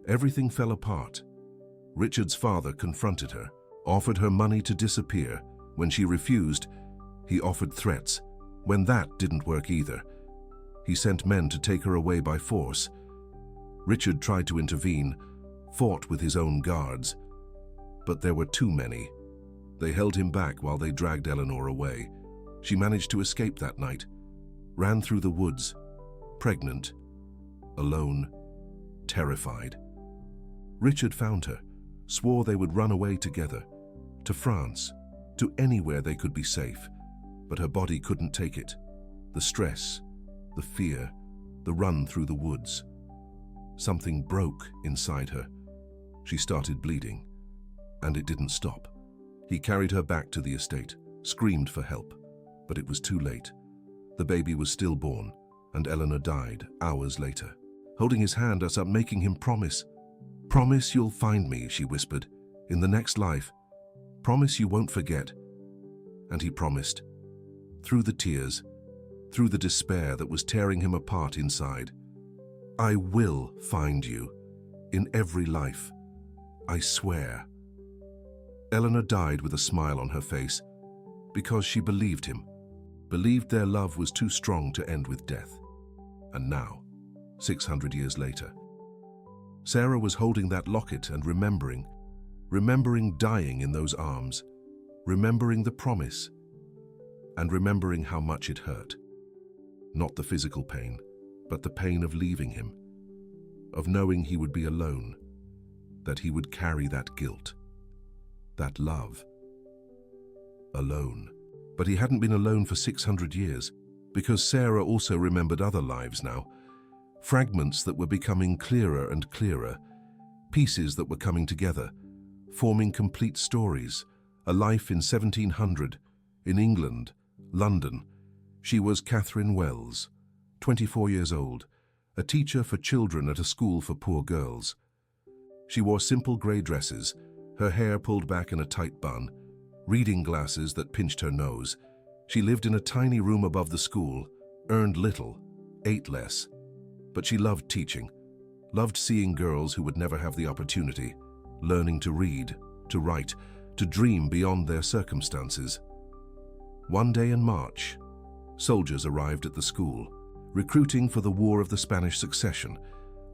everything fell apart. Richard's father confronted her, offered her money to disappear. When she refused, he offered threats. When that didn't work either, he sent men to take her away by force. Richard tried to intervene, fought with his own guards, but there were too many. They held him back while they dragged Eleanor away. She managed to escape that night, ran through the woods, pregnant, alone, terrified. Richard found her, swore they would run away together, to France, to anywhere they could be safe, but her body couldn't take it. The stress, the fear, the run through the woods. Something broke inside her. She started bleeding, and it didn't stop. He carried her back to the estate, screamed for help, but it was too late. The baby was stillborn, and Eleanor died hours later. Holding his hand up, making him promise. "Promise you'll find me," she whispered, "in the next life. Promise you won't forget." And he promised. Through the tears, through the despair that was tearing him apart inside. "I will find you, in every life. I swear." Eleanor died with a smile on her face, because she believed him, believed their love was too strong to end with death. And now, 600 years later, Sarah was holding that locket and remembering dying in those arms, remembering the promise, and remembering how much it hurt. Not the physical pain, but the pain of leaving him, of knowing he would be alone, that he would carry that guilt, that love, alone. But he hadn't been alone for 600 years, because Sarah also remembered other lives now, fragments that were becoming clearer and clearer, pieces that were coming together, forming complete stories. A life in 1700, in England, London. She was Catherine Wells, 24 years old, a teacher for children at a school for poor girls. She wore simple grey dresses, her hair pulled back in a tight bun, reading glasses that pinched her nose. She lived in a tiny room above the school, earned little, ate less. But she loved teaching, loved seeing girls who would never have the opportunity, learning to read, to write, to dream beyond their circumstances. One day in March, soldiers arrived at the school, recruiting for the War of the Spanish Succession.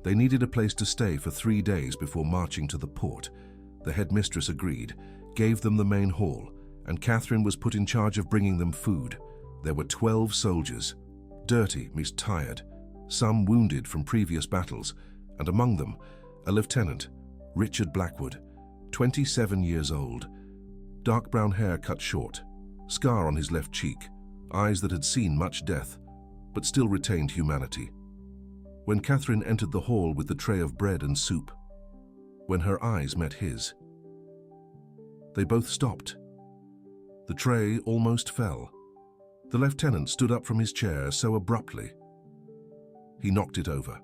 They needed a place to stay for 3 days before marching to the port. The headmistress agreed, gave them the main hall, and Catherine was put in charge of bringing them food. There were 12 soldiers, dirty, tired, some wounded from previous battles, and among them, a lieutenant, Richard Blackwood, 27 years old, dark brown hair cut short, scar on his left cheek, eyes that had seen much death, but still retained humanity. When Catherine entered the hall with the tray of bread and soup, when her eyes met his, they both stopped. The tray almost fell. The lieutenant stood up from his chair so abruptly. He knocked it over.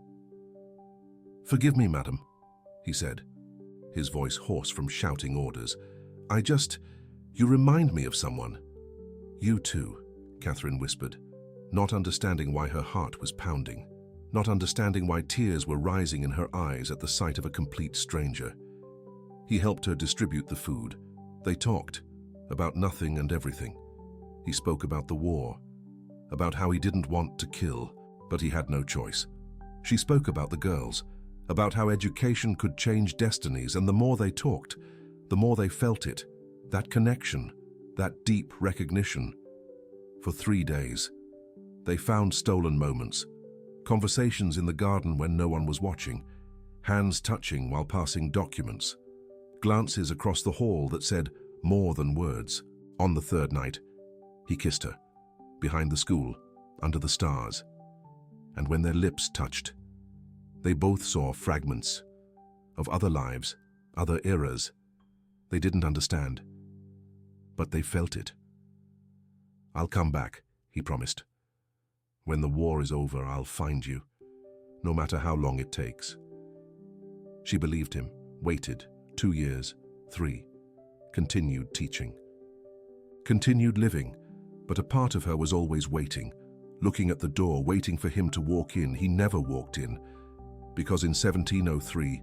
"Forgive me, madam," he said, his voice hoarse from shouting orders. You remind me of someone." "You too," Catherine whispered, not understanding why her heart was pounding. not understanding why tears were rising in her eyes at the sight of a complete stranger. He helped her distribute the food. They talked about nothing and everything. He spoke about the war, about how he didn't want to kill, but he had no choice. She spoke about the girls, about how education could change destinies, and the more they talked, the more they felt it, that connection, that deep recognition. For 3 days, they found stolen moments, conversations in the garden when no one was watching, hands touching while passing documents, glances across the hall that said more than words. On the 3rd night, he kissed her, behind the school, under the stars. And when their lips touched, they both saw fragments of other lives, other eras. They didn't understand, but they felt it. "I'll come back," he promised. "When the war is over, I'll find you, no matter how long it takes." She believed him, waited 2 years, 3, continued teaching, continued living, but a part of her was always waiting, looking at the door, waiting for him to walk in. He never walked in, because in 1703,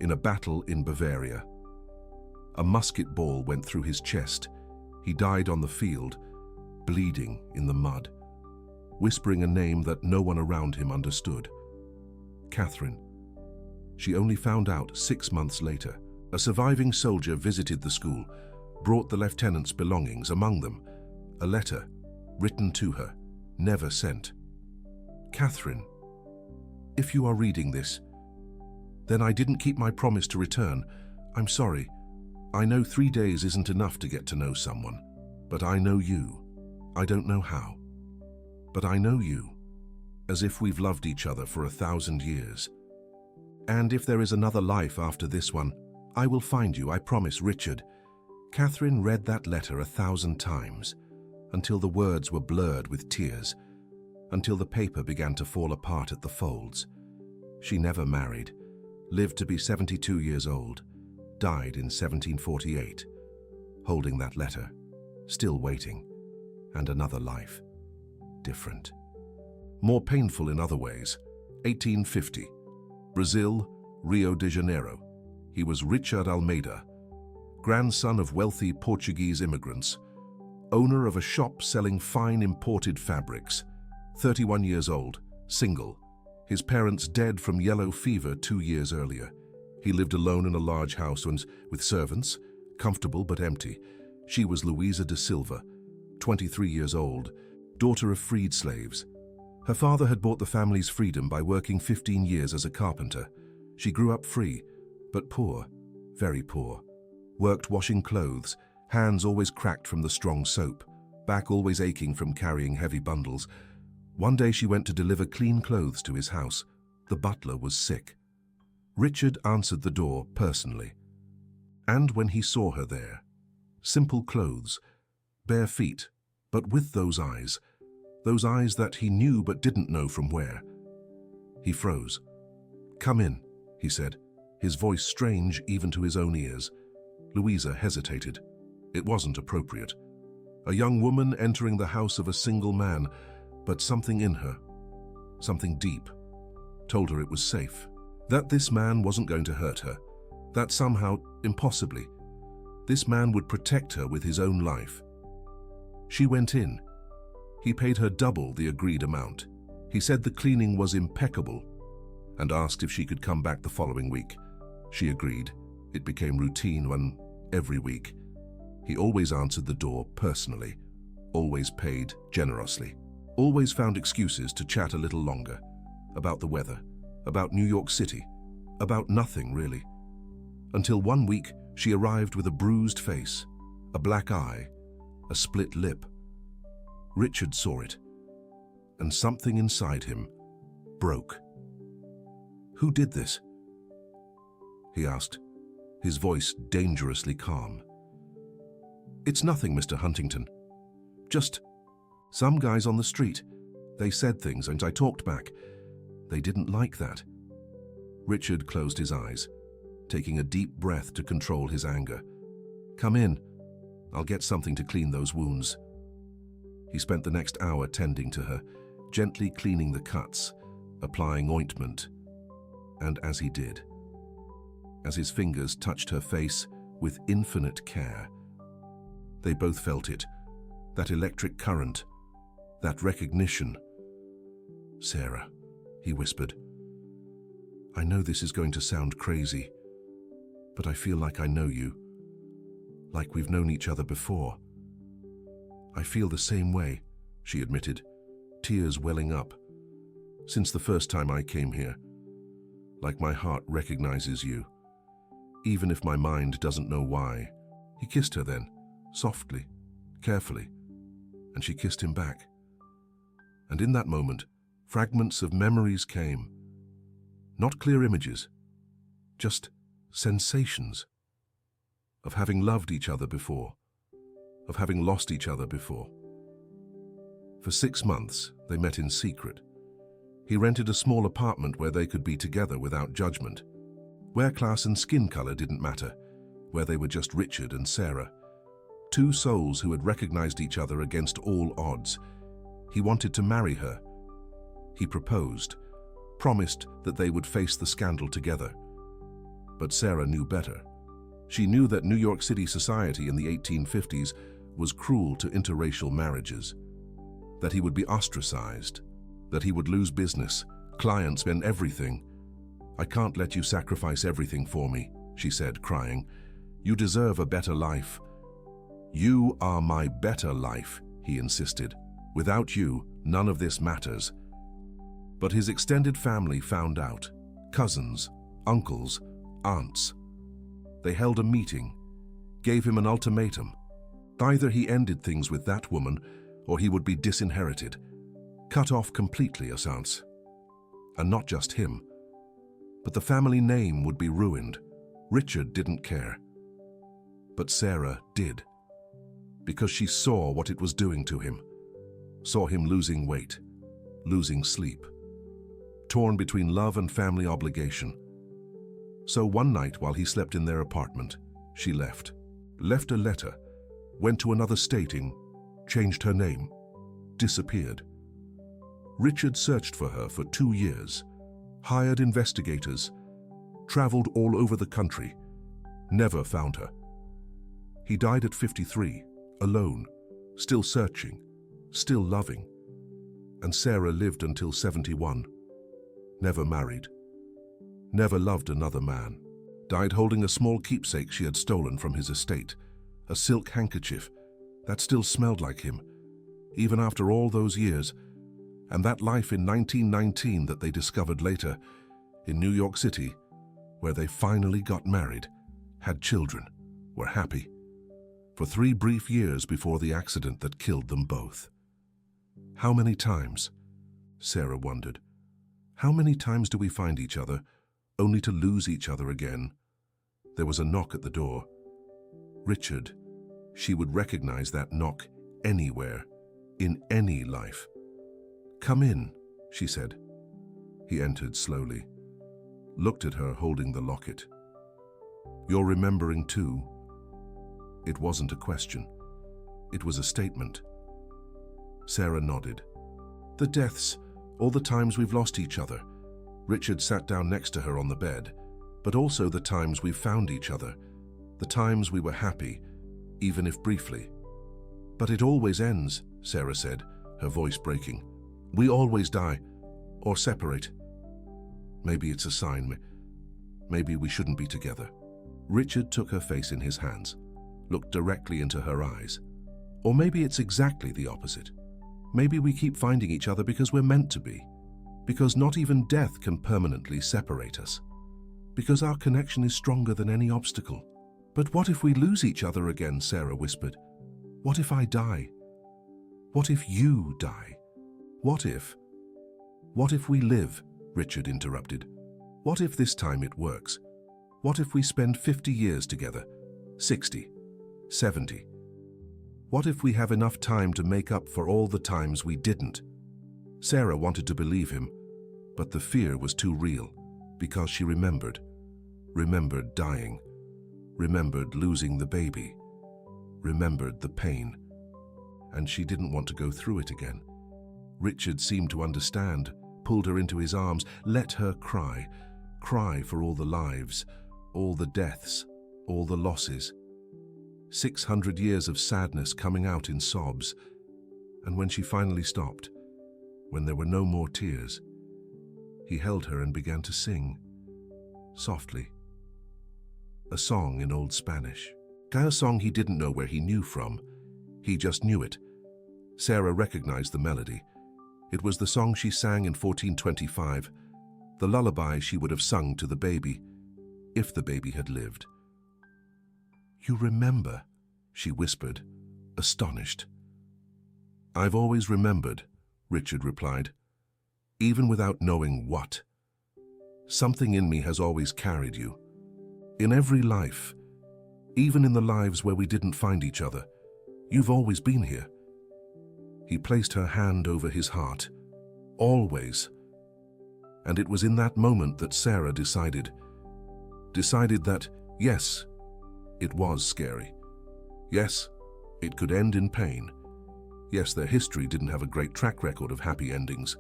in a battle in Bavaria, a musket ball went through his chest. He died on the field, bleeding in the mud, whispering a name that no one around him understood. Catherine. She only found out 6 months later. A surviving soldier visited the school, brought the lieutenant's belongings, among them a letter written to her, never sent. "Catherine, if you are reading this, then I didn't keep my promise to return. I'm sorry. I know 3 days isn't enough to get to know someone, but I know you. I don't know how, but I know you, as if we've loved each other for 1,000 years. And if there is another life after this one, I will find you, I promise, Richard." Catherine read that letter 1,000 times, until the words were blurred with tears, until the paper began to fall apart at the folds. She never married, lived to be 72 years old, died in 1748, holding that letter, still waiting, and another life, different. More painful in other ways. 1850, Brazil, Rio de Janeiro. He was Richard Almeida, grandson of wealthy Portuguese immigrants, owner of a shop selling fine imported fabrics, 31 years old, single, his parents dead from yellow fever 2 years earlier. He lived alone in a large house with servants, comfortable but empty. She was Luisa de Silva, 23 years old, daughter of freed slaves. Her father had bought the family's freedom by working 15 years as a carpenter. She grew up free, but poor, very poor. Worked washing clothes, hands always cracked from the strong soap, back always aching from carrying heavy bundles. One day she went to deliver clean clothes to his house. The butler was sick. Richard answered the door personally. And when he saw her there, simple clothes, bare feet, but with those eyes that he knew but didn't know from where, he froze. "Come in," he said, his voice strange even to his own ears. Louisa hesitated. It wasn't appropriate. A young woman entering the house of a single man, but something in her, something deep, told her it was safe, that this man wasn't going to hurt her, that somehow, impossibly, this man would protect her with his own life. She went in. He paid her double the agreed amount. He said the cleaning was impeccable and asked if she could come back the following week. She agreed. It became routine when, every week, he always answered the door personally, always paid generously, always found excuses to chat a little longer, about the weather, about New York City, about nothing really. Until one week she arrived with a bruised face, a black eye, a split lip. Richard saw it, and something inside him broke. "Who did this?" he asked, his voice dangerously calm. "It's nothing, Mr. Huntington. Just some guys on the street. They said things and I talked back. They didn't like that." Richard closed his eyes, taking a deep breath to control his anger. "Come in. I'll get something to clean those wounds." He spent the next hour tending to her, gently cleaning the cuts, applying ointment. And as he did, as his fingers touched her face with infinite care, they both felt it, that electric current, that recognition. "Sarah," he whispered, "I know this is going to sound crazy, but I feel like I know you, like we've known each other before." "I feel the same way," she admitted, tears welling up. "Since the first time I came here, like my heart recognizes you, even if my mind doesn't know why." He kissed her then, softly, carefully, and she kissed him back. And in that moment, fragments of memories came. Not clear images, just sensations of having loved each other before, of having lost each other before. For 6 months, they met in secret. He rented a small apartment where they could be together without judgment, where class and skin color didn't matter, where they were just Richard and Sarah, two souls who had recognized each other against all odds. He wanted to marry her. He proposed, promised that they would face the scandal together. But Sarah knew better. She knew that New York City society in the 1850s was cruel to interracial marriages, that he would be ostracized, that he would lose business, clients, and everything. "I can't let you sacrifice everything for me," she said, crying. "You deserve a better life." "You are my better life," he insisted. "Without you, none of this matters." But his extended family found out. Cousins, uncles, aunts. They held a meeting, gave him an ultimatum. Either he ended things with that woman, or he would be disinherited, cut off completely as aunts. And not just him, but the family name would be ruined. Richard didn't care. But Sarah did, because she saw what it was doing to him, saw him losing weight, losing sleep, torn between love and family obligation. So one night while he slept in their apartment, she left a letter, went to another stating, changed her name, disappeared. Richard searched for her for 2 years, hired investigators, traveled all over the country, never found her. He died at 53, alone, still searching, still loving. And Sarah lived until 71, never married, never loved another man, died holding a small keepsake she had stolen from his estate, a silk handkerchief that still smelled like him, even after all those years, and that life in 1919 that they discovered later in New York City, where they finally got married, had children, were happy, for 3 brief years before the accident that killed them both. How many times, Sarah wondered, how many times do we find each other, only to lose each other again? There was a knock at the door. Richard, she would recognize that knock anywhere, in any life. "Come in," she said. He entered slowly, looked at her holding the locket. "You're remembering too?" It wasn't a question. It was a statement. Sarah nodded. "The deaths, all the times we've lost each other." Richard sat down next to her on the bed. "But also the times we've found each other, the times we were happy, even if briefly." "But it always ends," Sarah said, her voice breaking. "We always die, or separate. Maybe it's a sign. Maybe we shouldn't be together." Richard took her face in his hands, looked directly into her eyes. "Or maybe it's exactly the opposite. Maybe we keep finding each other because we're meant to be, because not even death can permanently separate us, because our connection is stronger than any obstacle." "But what if we lose each other again?" Sarah whispered. "What if I die? What if you die? What if we live?" Richard interrupted. "What if this time it works? What if we spend 50 years together, 60, 70? What if we have enough time to make up for all the times we didn't?" Sarah wanted to believe him, but the fear was too real, because she remembered dying, remembered losing the baby, remembered the pain, and she didn't want to go through it again. Richard seemed to understand, pulled her into his arms. Let her cry. Cry for all the lives, all the deaths, all the losses. 600 years of sadness coming out in sobs. And when she finally stopped, when there were no more tears, he held her and began to sing, softly. A song in Old Spanish. A song he didn't know where he knew from. He just knew it. Sarah recognized the melody. It was the song she sang in 1425, the lullaby she would have sung to the baby, if the baby had lived. "You remember," she whispered, astonished. "I've always remembered," Richard replied, "even without knowing what. Something in me has always carried you. In every life, even in the lives where we didn't find each other, you've always been here." He placed her hand over his heart. Always. And it was in that moment that Sarah decided that, yes, it was scary. Yes, it could end in pain. Yes, their history didn't have a great track record of happy endings.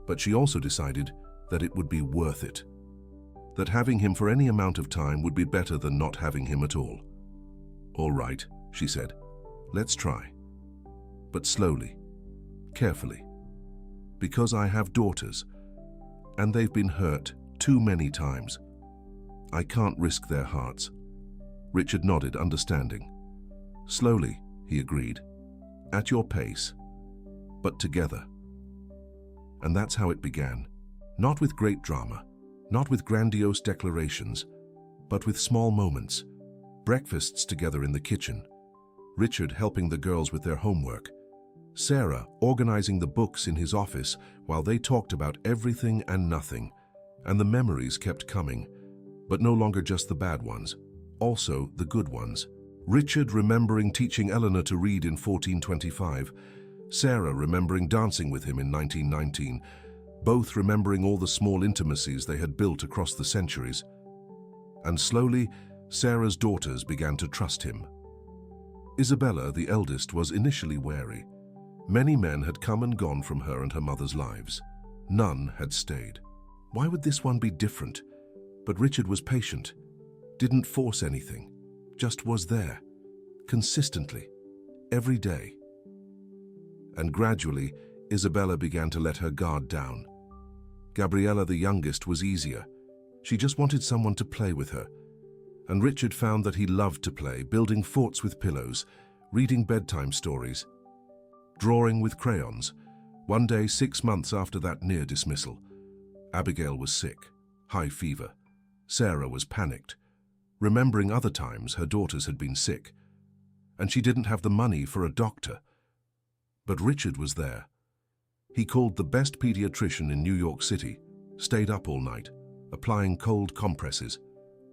But she also decided that it would be worth it. That having him for any amount of time would be better than not having him at all. "All right," she said. "Let's try. But slowly, carefully. Because I have daughters, and they've been hurt too many times. I can't risk their hearts." Richard nodded, understanding. "Slowly," he agreed. "At your pace, but together." And that's how it began. Not with great drama, not with grandiose declarations, but with small moments. Breakfasts together in the kitchen, Richard helping the girls with their homework, Sarah organizing the books in his office while they talked about everything and nothing, and the memories kept coming, but no longer just the bad ones, also the good ones. Richard remembering teaching Eleanor to read in 1425, Sarah remembering dancing with him in 1919, both remembering all the small intimacies they had built across the centuries. And slowly, Sarah's daughters began to trust him. Isabella, the eldest, was initially wary. Many men had come and gone from her and her mother's lives. None had stayed. Why would this one be different? But Richard was patient, didn't force anything, just was there, consistently, every day. And gradually, Isabella began to let her guard down. Gabriella, the youngest, was easier. She just wanted someone to play with her. And Richard found that he loved to play, building forts with pillows, reading bedtime stories, drawing with crayons. One day, 6 months after that near dismissal, Abigail was sick, high fever. Sarah was panicked, remembering other times her daughters had been sick, and she didn't have the money for a doctor. But Richard was there. He called the best pediatrician in New York City, stayed up all night, applying cold compresses,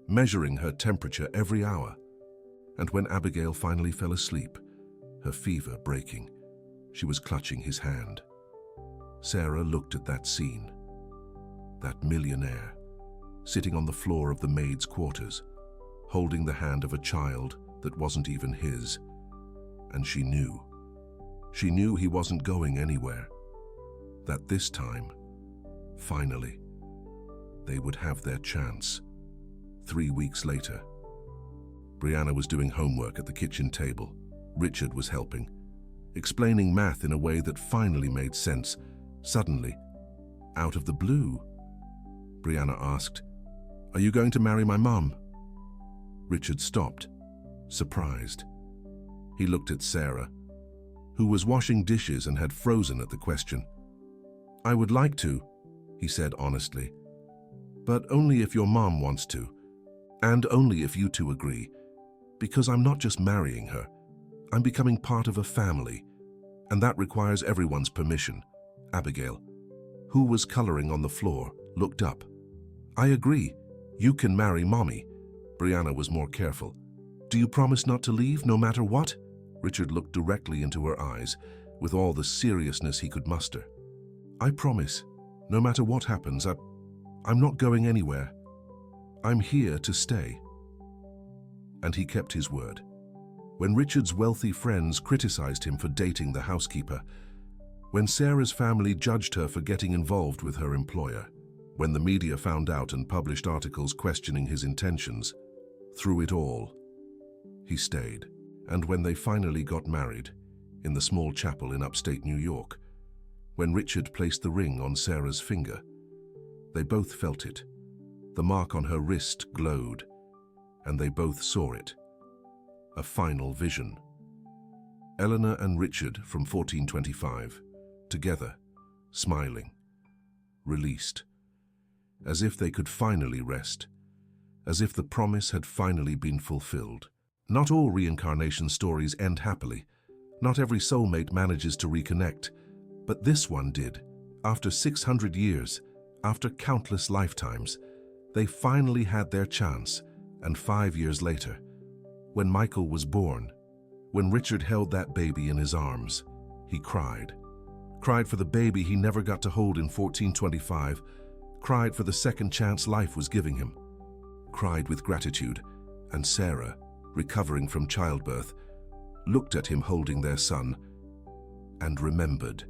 measuring her temperature every hour. And when Abigail finally fell asleep, her fever breaking, she was clutching his hand. Sarah looked at that scene. That millionaire, sitting on the floor of the maid's quarters, holding the hand of a child that wasn't even his. And she knew. She knew he wasn't going anywhere. That this time, finally, they would have their chance. 3 weeks later, Brianna was doing homework at the kitchen table. Richard was helping, explaining math in a way that finally made sense. Suddenly, out of the blue, Brianna asked, "Are you going to marry my mom?" Richard stopped, surprised. He looked at Sarah, who was washing dishes and had frozen at the question. "I would like to," he said honestly, "but only if your mom wants to, and only if you two agree, because I'm not just marrying her. I'm becoming part of a family, and that requires everyone's permission." Abigail, who was coloring on the floor, looked up. "I agree. You can marry Mommy." Brianna was more careful. "Do you promise not to leave, no matter what?" Richard looked directly into her eyes, with all the seriousness he could muster. "I promise. No matter what happens, I'm not going anywhere. I'm here to stay." And he kept his word. When Richard's wealthy friends criticized him for dating the housekeeper, When Sarah's family judged her for getting involved with her employer, when the media found out and published articles questioning his intentions, through it all, he stayed. And when they finally got married, in the small chapel in upstate New York, when Richard placed the ring on Sarah's finger, they both felt it. The mark on her wrist glowed, and they both saw it. A final vision. Eleanor and Richard from 1425, together, smiling, released, as if they could finally rest, as if the promise had finally been fulfilled. Not all reincarnation stories end happily. Not every soulmate manages to reconnect, but this one did. After 600 years, after countless lifetimes, they finally had their chance, and 5 years later, when Michael was born, when Richard held that baby in his arms, he cried. Cried for the baby he never got to hold in 1425, cried for the second chance life was giving him, cried with gratitude, and Sarah, recovering from childbirth, looked at him holding their son, and remembered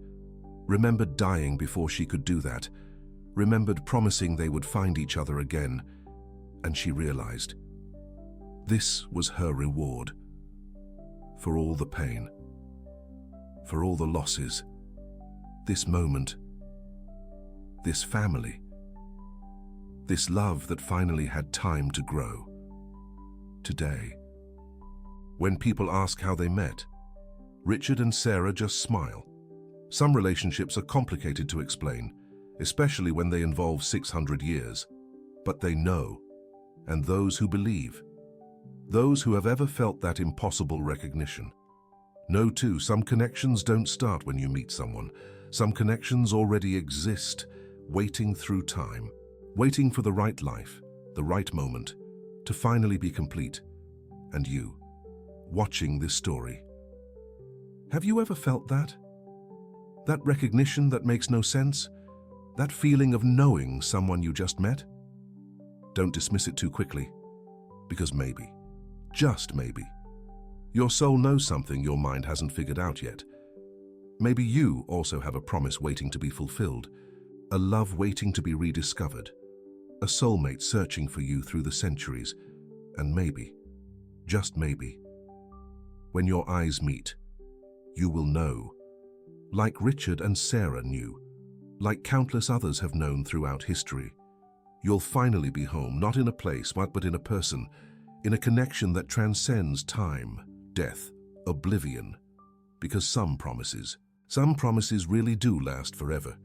dying before she could do that, remembered promising they would find each other again, and she realized this was her reward for all the pain, for all the losses, this moment, this family, this love that finally had time to grow. Today, when people ask how they met, Richard and Sarah just smile. Some relationships are complicated to explain, especially when they involve 600 years. But they know, and those who believe, those who have ever felt that impossible recognition, know too, some connections don't start when you meet someone. Some connections already exist, waiting through time, waiting for the right life, the right moment, to finally be complete. And you, watching this story, have you ever felt that? That recognition that makes no sense? That feeling of knowing someone you just met? Don't dismiss it too quickly, because maybe, just maybe, your soul knows something your mind hasn't figured out yet. Maybe you also have a promise waiting to be fulfilled, a love waiting to be rediscovered, a soulmate searching for you through the centuries, and maybe, just maybe, when your eyes meet, you will know, like Richard and Sarah knew, like countless others have known throughout history. You'll finally be home, not in a place, but in a person, in a connection that transcends time, death, oblivion. Because some promises really do last forever.